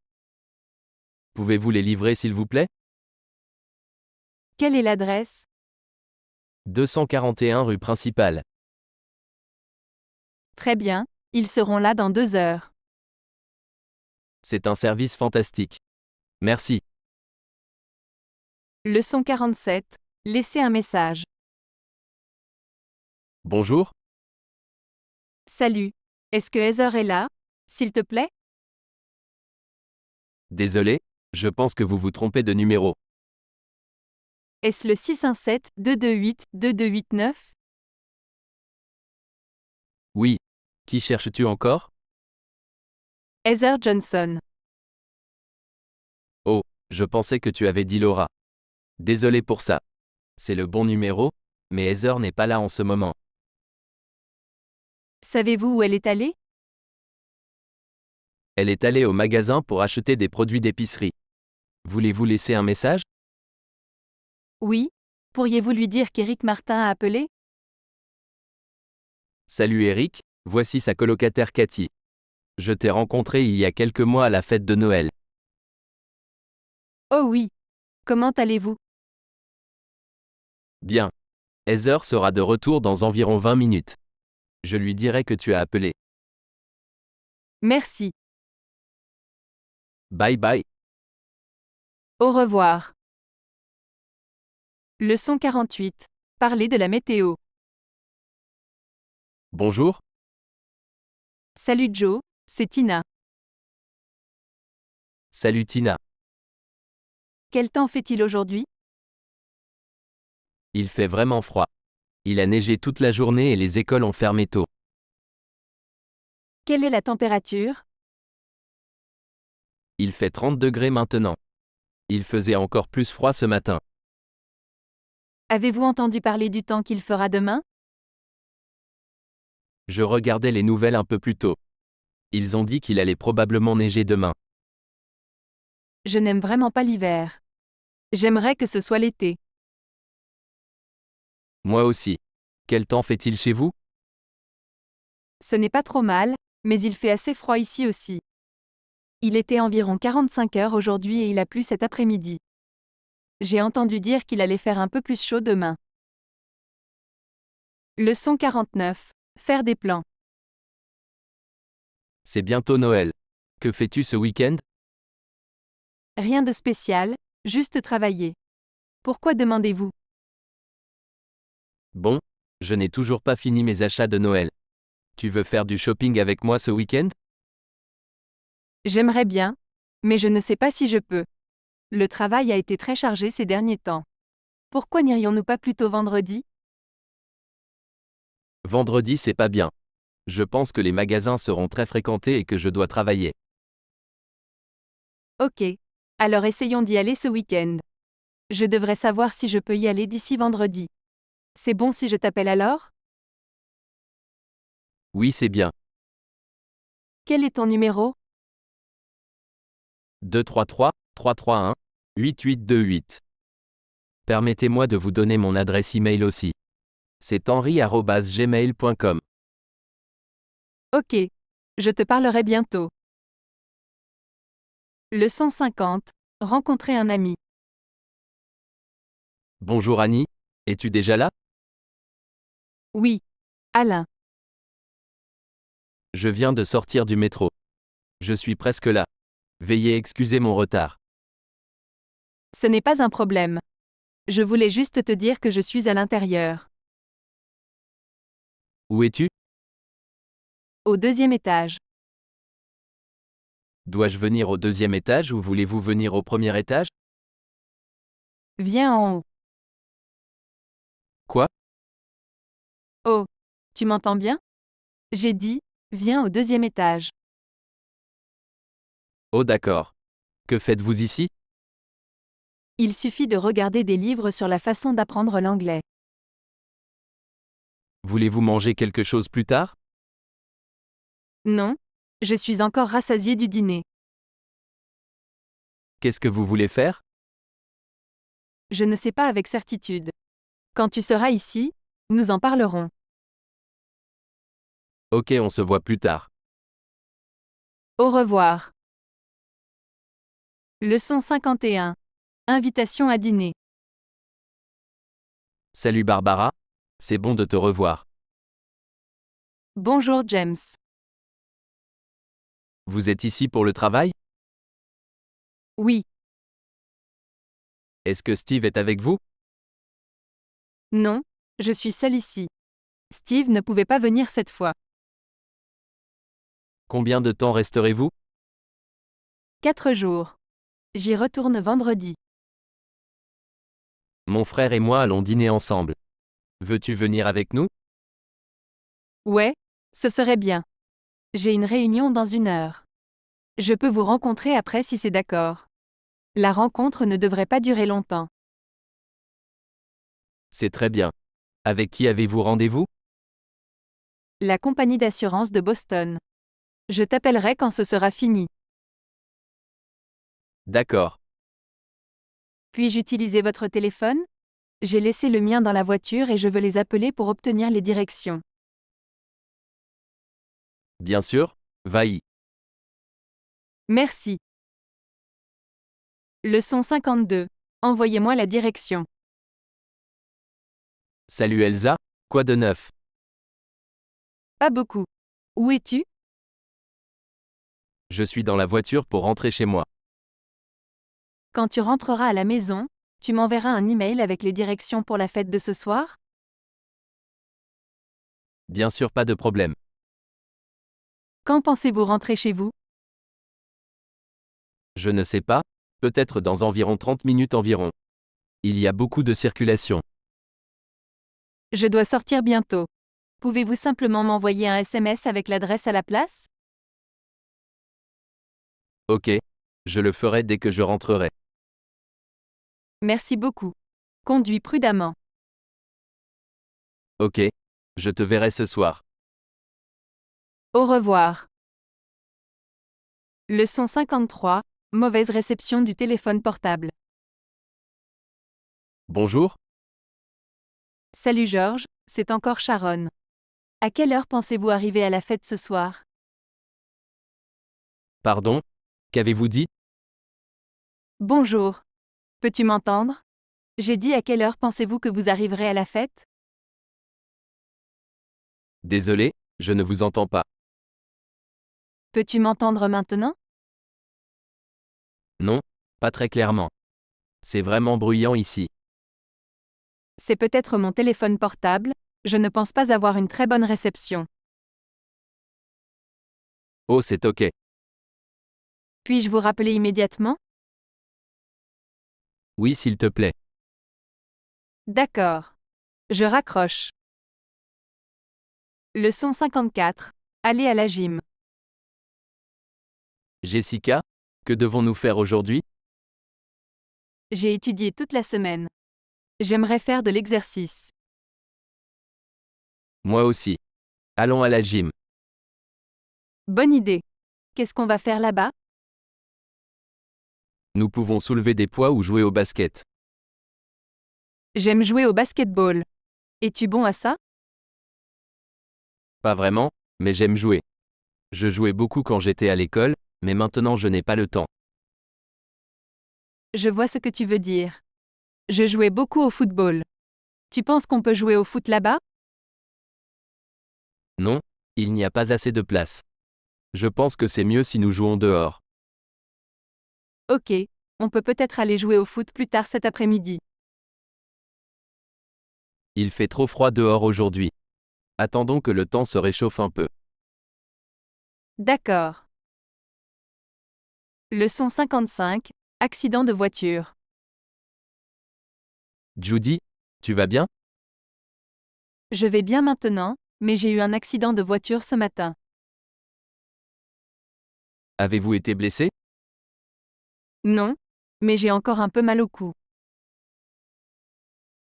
Pouvez-vous les livrer s'il vous plaît? Quelle est l'adresse? 241 rue principale. Très bien, ils seront là dans 2 heures. C'est un service fantastique. Merci. Leçon 47. Laissez un message. Bonjour, Salut. Est-ce que Heather est là? S'il te plaît? désolé, je pense que vous vous trompez de numéro. Est-ce le 617-228-2289? Oui. Qui cherches-tu encore? Heather Johnson. Oh, je pensais que tu avais dit Laura. Désolé pour ça. C'est le bon numéro, mais Heather n'est pas là en ce moment. Savez-vous où elle est allée? Elle est allée au magasin pour acheter des produits d'épicerie. Voulez-vous laisser un message? Oui. Pourriez-vous lui dire qu'Éric Martin a appelé? Salut Eric, voici sa colocataire Cathy. Je t'ai rencontré il y a quelques mois à la fête de Noël. Oh oui. Comment allez-vous? Bien. Heather sera de retour dans environ 20 minutes. Je lui dirai que tu as appelé. Merci. Bye bye. Au revoir. Leçon 48. Parlez de la météo. Bonjour, Salut Joe, c'est Tina. salut Tina. Quel temps fait-il aujourd'hui? Il fait vraiment froid. Il a neigé toute la journée et les écoles ont fermé tôt. Quelle est la température? Il fait 30 degrés maintenant. Il faisait encore plus froid ce matin. Avez-vous entendu parler du temps qu'il fera demain? Je regardais les nouvelles un peu plus tôt. Ils ont dit qu'il allait probablement neiger demain. Je n'aime vraiment pas l'hiver. J'aimerais que ce soit l'été. Moi aussi. Quel temps fait-il chez vous? Ce n'est pas trop mal, mais il fait assez froid ici aussi. Il était environ 45 heures aujourd'hui et il a plu cet après-midi. J'ai entendu dire qu'il allait faire un peu plus chaud demain. Leçon 49. Faire des plans. C'est bientôt Noël. Que fais-tu ce week-end? Rien de spécial, juste travailler. Pourquoi demandez-vous? Bon, je n'ai toujours pas fini mes achats de Noël. Tu veux faire du shopping avec moi ce week-end? J'aimerais bien, mais je ne sais pas si je peux. Le travail a été très chargé ces derniers temps. Pourquoi n'irions-nous pas plutôt vendredi? Vendredi, c'est pas bien. Je pense que les magasins seront très fréquentés et que je dois travailler. Ok. Alors essayons d'y aller ce week-end. Je devrais savoir si je peux y aller d'ici vendredi. C'est bon si je t'appelle alors? Oui, c'est bien. Quel est ton numéro? 233 331 8828. Permettez-moi de vous donner mon adresse email aussi. C'est henri@gmail.com. Ok. Je te parlerai bientôt. Leçon 50. Rencontrer un ami. Bonjour Annie, es-tu déjà là? Oui. Alain. Je viens de sortir du métro. Je suis presque là. Veuillez excuser mon retard. Ce n'est pas un problème. Je voulais juste te dire que je suis à l'intérieur. Où es-tu? Au 2e étage. Dois-je venir au 2e étage ou voulez-vous venir au 1er étage? Viens en haut. Quoi? Oh. Tu m'entends bien? J'ai dit, viens au 2e étage. Oh d'accord. Que faites-vous ici? Il suffit de regarder des livres sur la façon d'apprendre l'anglais. Voulez-vous manger quelque chose plus tard? Non? Je suis encore rassasié du dîner. Qu'est-ce que vous voulez faire? Je ne sais pas avec certitude. Quand tu seras ici, nous en parlerons. Ok, on se voit plus tard. Au revoir. Leçon 51. Invitation à dîner. Salut Barbara. C'est bon de te revoir. Bonjour James. Vous êtes ici pour le travail? Oui, Est-ce que Steve est avec vous? non, je suis seul ici. Steve ne pouvait pas venir cette fois. Combien de temps resterez-vous? 4 jours. J'y retourne vendredi. Mon frère et moi allons dîner ensemble. Veux-tu venir avec nous? Ouais, ce serait bien. J'ai une réunion dans 1 heure. Je peux vous rencontrer après si c'est d'accord. La rencontre ne devrait pas durer longtemps. C'est très bien. Avec qui avez-vous rendez-vous? La compagnie d'assurance de Boston. Je t'appellerai quand ce sera fini. D'accord. Puis-je utiliser votre téléphone? J'ai laissé le mien dans la voiture et je veux les appeler pour obtenir les directions. Bien sûr, va-y. Merci. Leçon 52. Envoyez-moi la direction. Salut Elsa, quoi de neuf? Pas beaucoup. Où es-tu? Je suis dans la voiture pour rentrer chez moi. Quand tu rentreras à la maison, tu m'enverras un email avec les directions pour la fête de ce soir? Bien sûr, pas de problème. Quand pensez-vous rentrer chez vous? Je ne sais pas, peut-être dans environ 30 minutes environ. Il y a beaucoup de circulation. Je dois sortir bientôt. Pouvez-vous simplement m'envoyer un SMS avec l'adresse à la place? Ok. Je le ferai dès que je rentrerai. Merci beaucoup. Conduis prudemment. Ok. Je te verrai ce soir. Au revoir. Leçon 53. Mauvaise réception du téléphone portable. Bonjour. Salut Georges, c'est encore Sharon. À quelle heure pensez-vous arriver à la fête ce soir? Pardon? Qu'avez-vous dit? Bonjour. Peux-tu m'entendre? J'ai dit à quelle heure pensez-vous que vous arriverez à la fête? Désolé, je ne vous entends pas. Peux-tu m'entendre maintenant? Non, pas très clairement. C'est vraiment bruyant ici. C'est peut-être mon téléphone portable, je ne pense pas avoir une très bonne réception. Oh, c'est ok. Puis-je vous rappeler immédiatement? Oui, s'il te plaît. D'accord. Je raccroche. Leçon 54. Aller à la gym. Jessica, que devons-nous faire aujourd'hui? J'ai étudié toute la semaine. J'aimerais faire de l'exercice. Moi aussi. Allons à la gym. Bonne idée. Qu'est-ce qu'on va faire là-bas? Nous pouvons soulever des poids ou jouer au basket. J'aime jouer au basketball. Es-tu bon à ça? Pas vraiment, mais j'aime jouer. Je jouais beaucoup quand j'étais à l'école, mais maintenant je n'ai pas le temps. Je vois ce que tu veux dire. Je jouais beaucoup au football. Tu penses qu'on peut jouer au foot là-bas? Non, il n'y a pas assez de place. Je pense que c'est mieux si nous jouons dehors. Ok, on peut peut-être aller jouer au foot plus tard cet après-midi. Il fait trop froid dehors aujourd'hui. Attendons que le temps se réchauffe un peu. D'accord. Leçon 55. Accident de voiture. Judy, tu vas bien? Je vais bien maintenant, mais j'ai eu un accident de voiture ce matin. Avez-vous été blessé? Non, mais j'ai encore un peu mal au cou.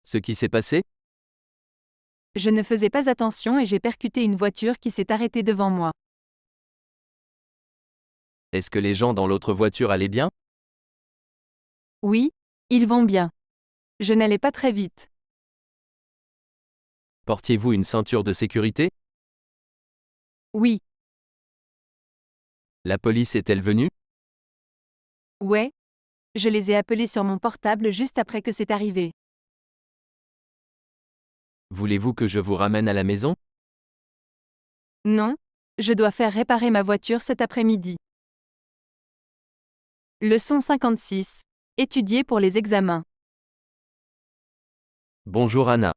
Ce qui s'est passé? Je ne faisais pas attention et j'ai percuté une voiture qui s'est arrêtée devant moi. Est-ce que les gens dans l'autre voiture allaient bien? Oui, ils vont bien. Je n'allais pas très vite. Portiez-vous une ceinture de sécurité? Oui, La police est-elle venue? ouais. Je les ai appelés sur mon portable juste après que c'est arrivé. Voulez-vous que je vous ramène à la maison? Non, je dois faire réparer ma voiture cet après-midi. Leçon 56. Étudier pour les examens. Bonjour Anna.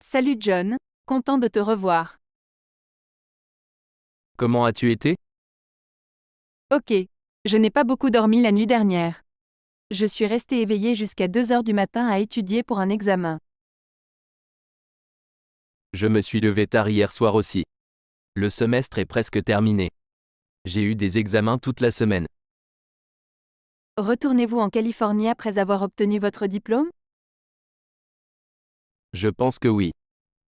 Salut John, content de te revoir. Comment as-tu été? Ok, je n'ai pas beaucoup dormi la nuit dernière. Je suis resté éveillé jusqu'à 2 heures du matin à étudier pour un examen. Je me suis levé tard hier soir aussi. Le semestre est presque terminé. J'ai eu des examens toute la semaine. Retournez-vous en Californie après avoir obtenu votre diplôme? Je pense que oui.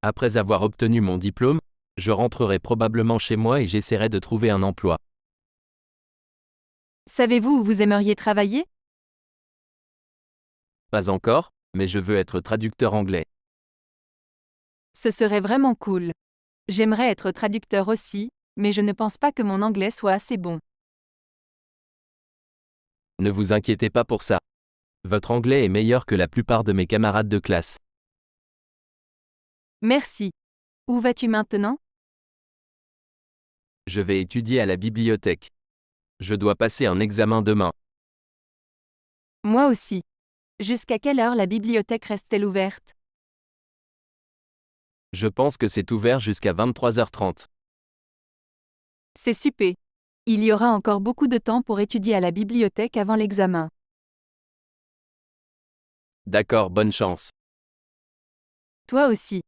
Après avoir obtenu mon diplôme, je rentrerai probablement chez moi et j'essaierai de trouver un emploi. Savez-vous où vous aimeriez travailler? Pas encore, mais je veux être traducteur anglais. Ce serait vraiment cool. J'aimerais être traducteur aussi, mais je ne pense pas que mon anglais soit assez bon. Ne vous inquiétez pas pour ça. Votre anglais est meilleur que la plupart de mes camarades de classe. Merci. Où vas-tu maintenant? Je vais étudier à la bibliothèque. Je dois passer un examen demain. Moi aussi. Jusqu'à quelle heure la bibliothèque reste-t-elle ouverte? Je pense que c'est ouvert jusqu'à 23h30. C'est super. Il y aura encore beaucoup de temps pour étudier à la bibliothèque avant l'examen. D'accord, bonne chance. Toi aussi.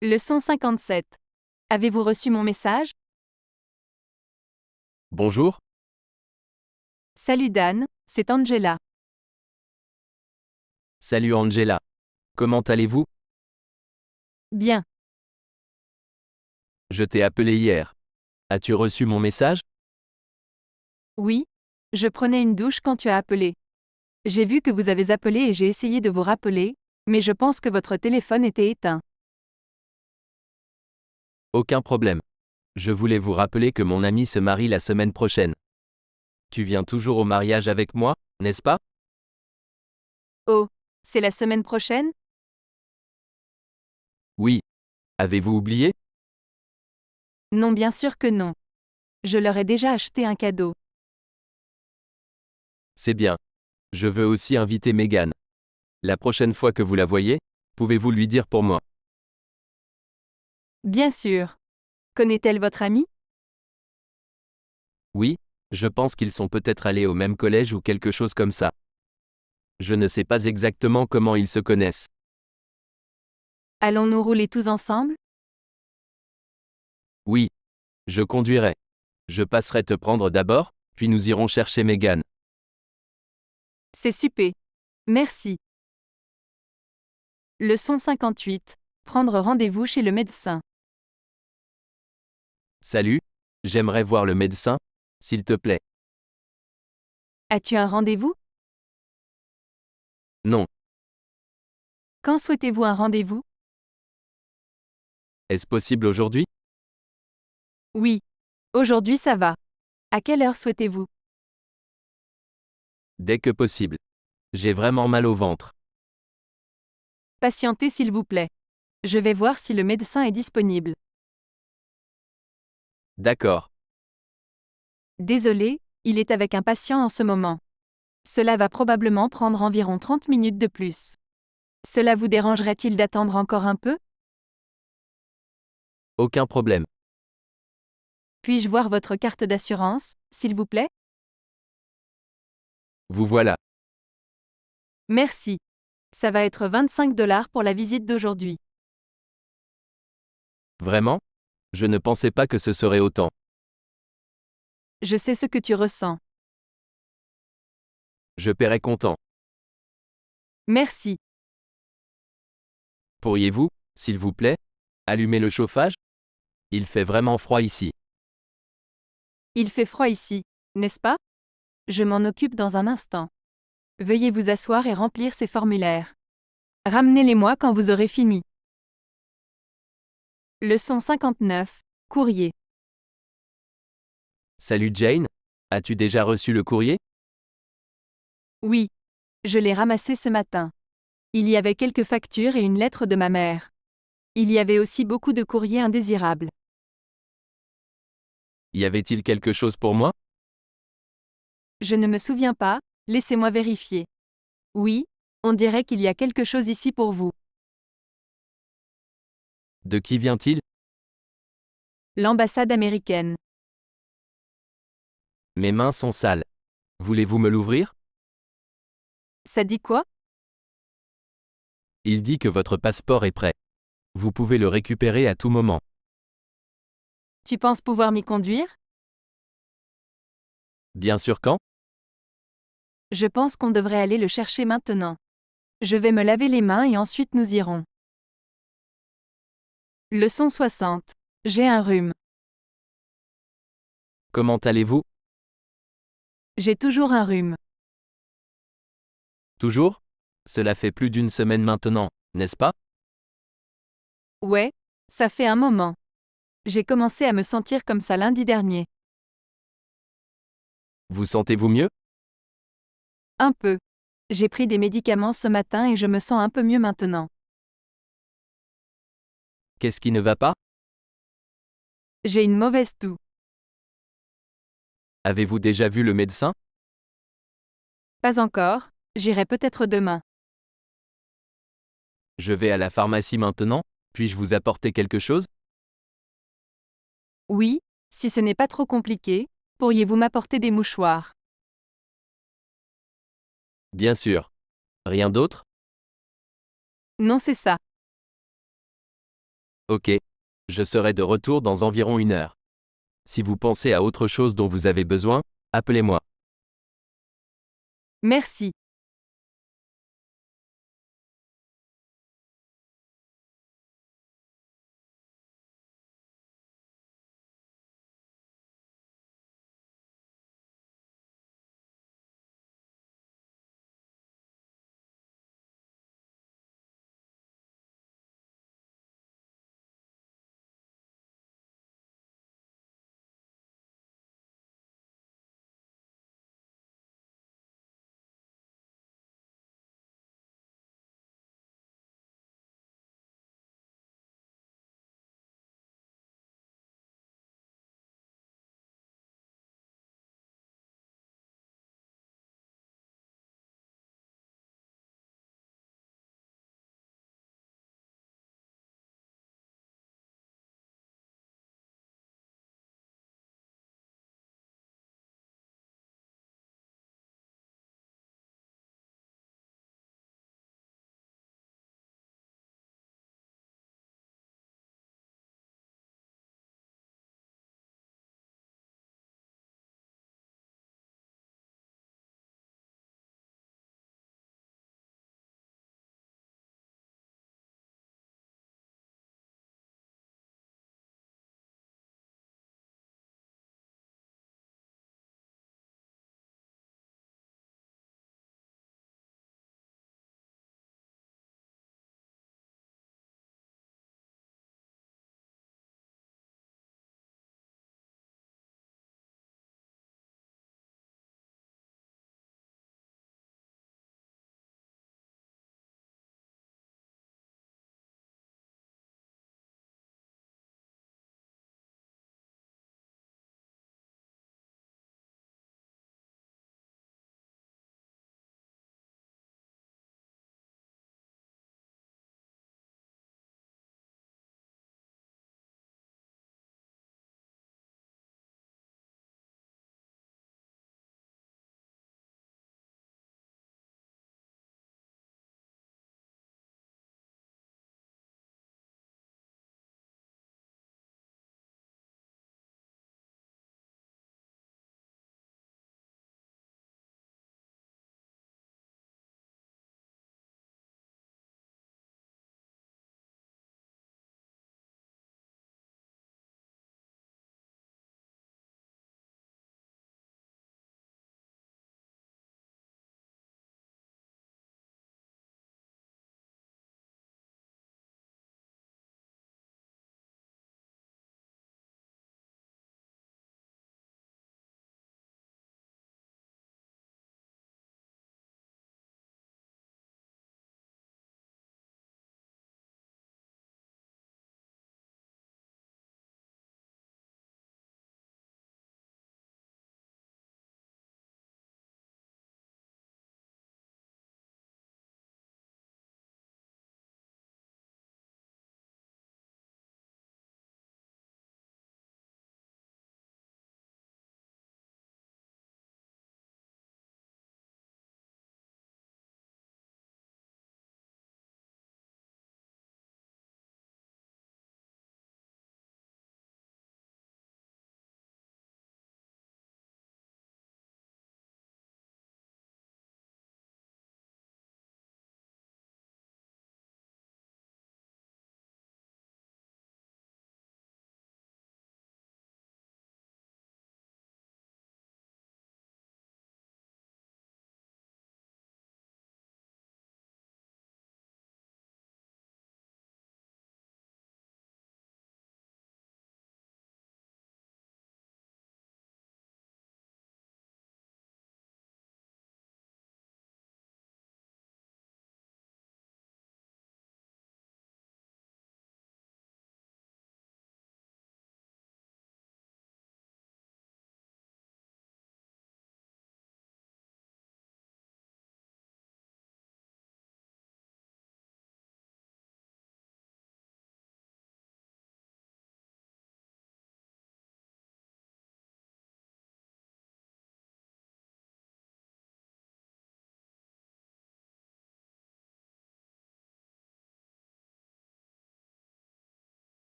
Leçon 57. Avez-vous reçu mon message? Bonjour, Salut Dan, c'est Angela. salut Angela. Comment allez-vous? Bien. Je t'ai appelé hier. As-tu reçu mon message? Oui. Je prenais une douche quand tu as appelé. J'ai vu que vous avez appelé et j'ai essayé de vous rappeler, mais je pense que votre téléphone était éteint. Aucun problème. Je voulais vous rappeler que mon ami se marie la semaine prochaine. Tu viens toujours au mariage avec moi, n'est-ce pas? Oh, c'est la semaine prochaine? Oui. Avez-vous oublié? Non, bien sûr que non. Je leur ai déjà acheté un cadeau. C'est bien. Je veux aussi inviter Megan. La prochaine fois que vous la voyez, pouvez-vous lui dire pour moi? Bien sûr. Connaît-elle votre ami? Oui, je pense qu'ils sont peut-être allés au même collège ou quelque chose comme ça. Je ne sais pas exactement comment ils se connaissent. Allons-nous rouler tous ensemble? Oui. Je conduirai. Je passerai te prendre d'abord, puis nous irons chercher Megan. C'est super. Merci. Leçon 58. Prendre rendez-vous chez le médecin. Salut, j'aimerais voir le médecin, s'il te plaît. As-tu un rendez-vous? Non. Quand souhaitez-vous un rendez-vous? Est-ce possible aujourd'hui? Oui. Aujourd'hui ça va. À quelle heure souhaitez-vous? Dès que possible. J'ai vraiment mal au ventre. Patientez s'il vous plaît. Je vais voir si le médecin est disponible. D'accord. Désolé, il est avec un patient en ce moment. Cela va probablement prendre environ 30 minutes de plus. Cela vous dérangerait-il d'attendre encore un peu? Aucun problème. Puis-je voir votre carte d'assurance, s'il vous plaît? Vous voilà. Merci. Ça va être 25 $ pour la visite d'aujourd'hui. Vraiment? Je ne pensais pas que ce serait autant. Je sais ce que tu ressens. Je paierai comptant. Merci. Pourriez-vous, s'il vous plaît, allumer le chauffage? Il fait vraiment froid ici. Il fait froid ici, n'est-ce pas? Je m'en occupe dans un instant. Veuillez vous asseoir et remplir ces formulaires. Ramenez-les-moi quand vous aurez fini. Leçon 59. Courrier. Salut Jane. As-tu déjà reçu le courrier? Oui. Je l'ai ramassé ce matin. Il y avait quelques factures et une lettre de ma mère. Il y avait aussi beaucoup de courriers indésirables. Y avait-il quelque chose pour moi? Je ne me souviens pas, laissez-moi vérifier. Oui, on dirait qu'il y a quelque chose ici pour vous. De qui vient-il? L'ambassade américaine. Mes mains sont sales. Voulez-vous me l'ouvrir? Ça dit quoi? Il dit que votre passeport est prêt. Vous pouvez le récupérer à tout moment. Tu penses pouvoir m'y conduire? Bien sûr quand? Je pense qu'on devrait aller le chercher maintenant. Je vais me laver les mains et ensuite nous irons. Leçon 60. J'ai un rhume. Comment allez-vous? J'ai toujours un rhume. Toujours? Cela fait plus d'une semaine maintenant, n'est-ce pas? Ouais, ça fait un moment. J'ai commencé à me sentir comme ça lundi dernier. Vous sentez-vous mieux? Un peu. J'ai pris des médicaments ce matin et je me sens un peu mieux maintenant. Qu'est-ce qui ne va pas? J'ai une mauvaise toux. Avez-vous déjà vu le médecin? Pas encore, j'irai peut-être demain. Je vais à la pharmacie maintenant, puis-je vous apporter quelque chose? Oui, si ce n'est pas trop compliqué, pourriez-vous m'apporter des mouchoirs? Bien sûr. Rien d'autre? Non, c'est ça. Ok. Je serai de retour dans environ 1 heure. Si vous pensez à autre chose dont vous avez besoin, appelez-moi. Merci.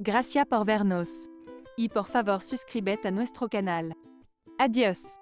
Gracias por vernos. Y por favor suscribete a nuestro canal. Adiós.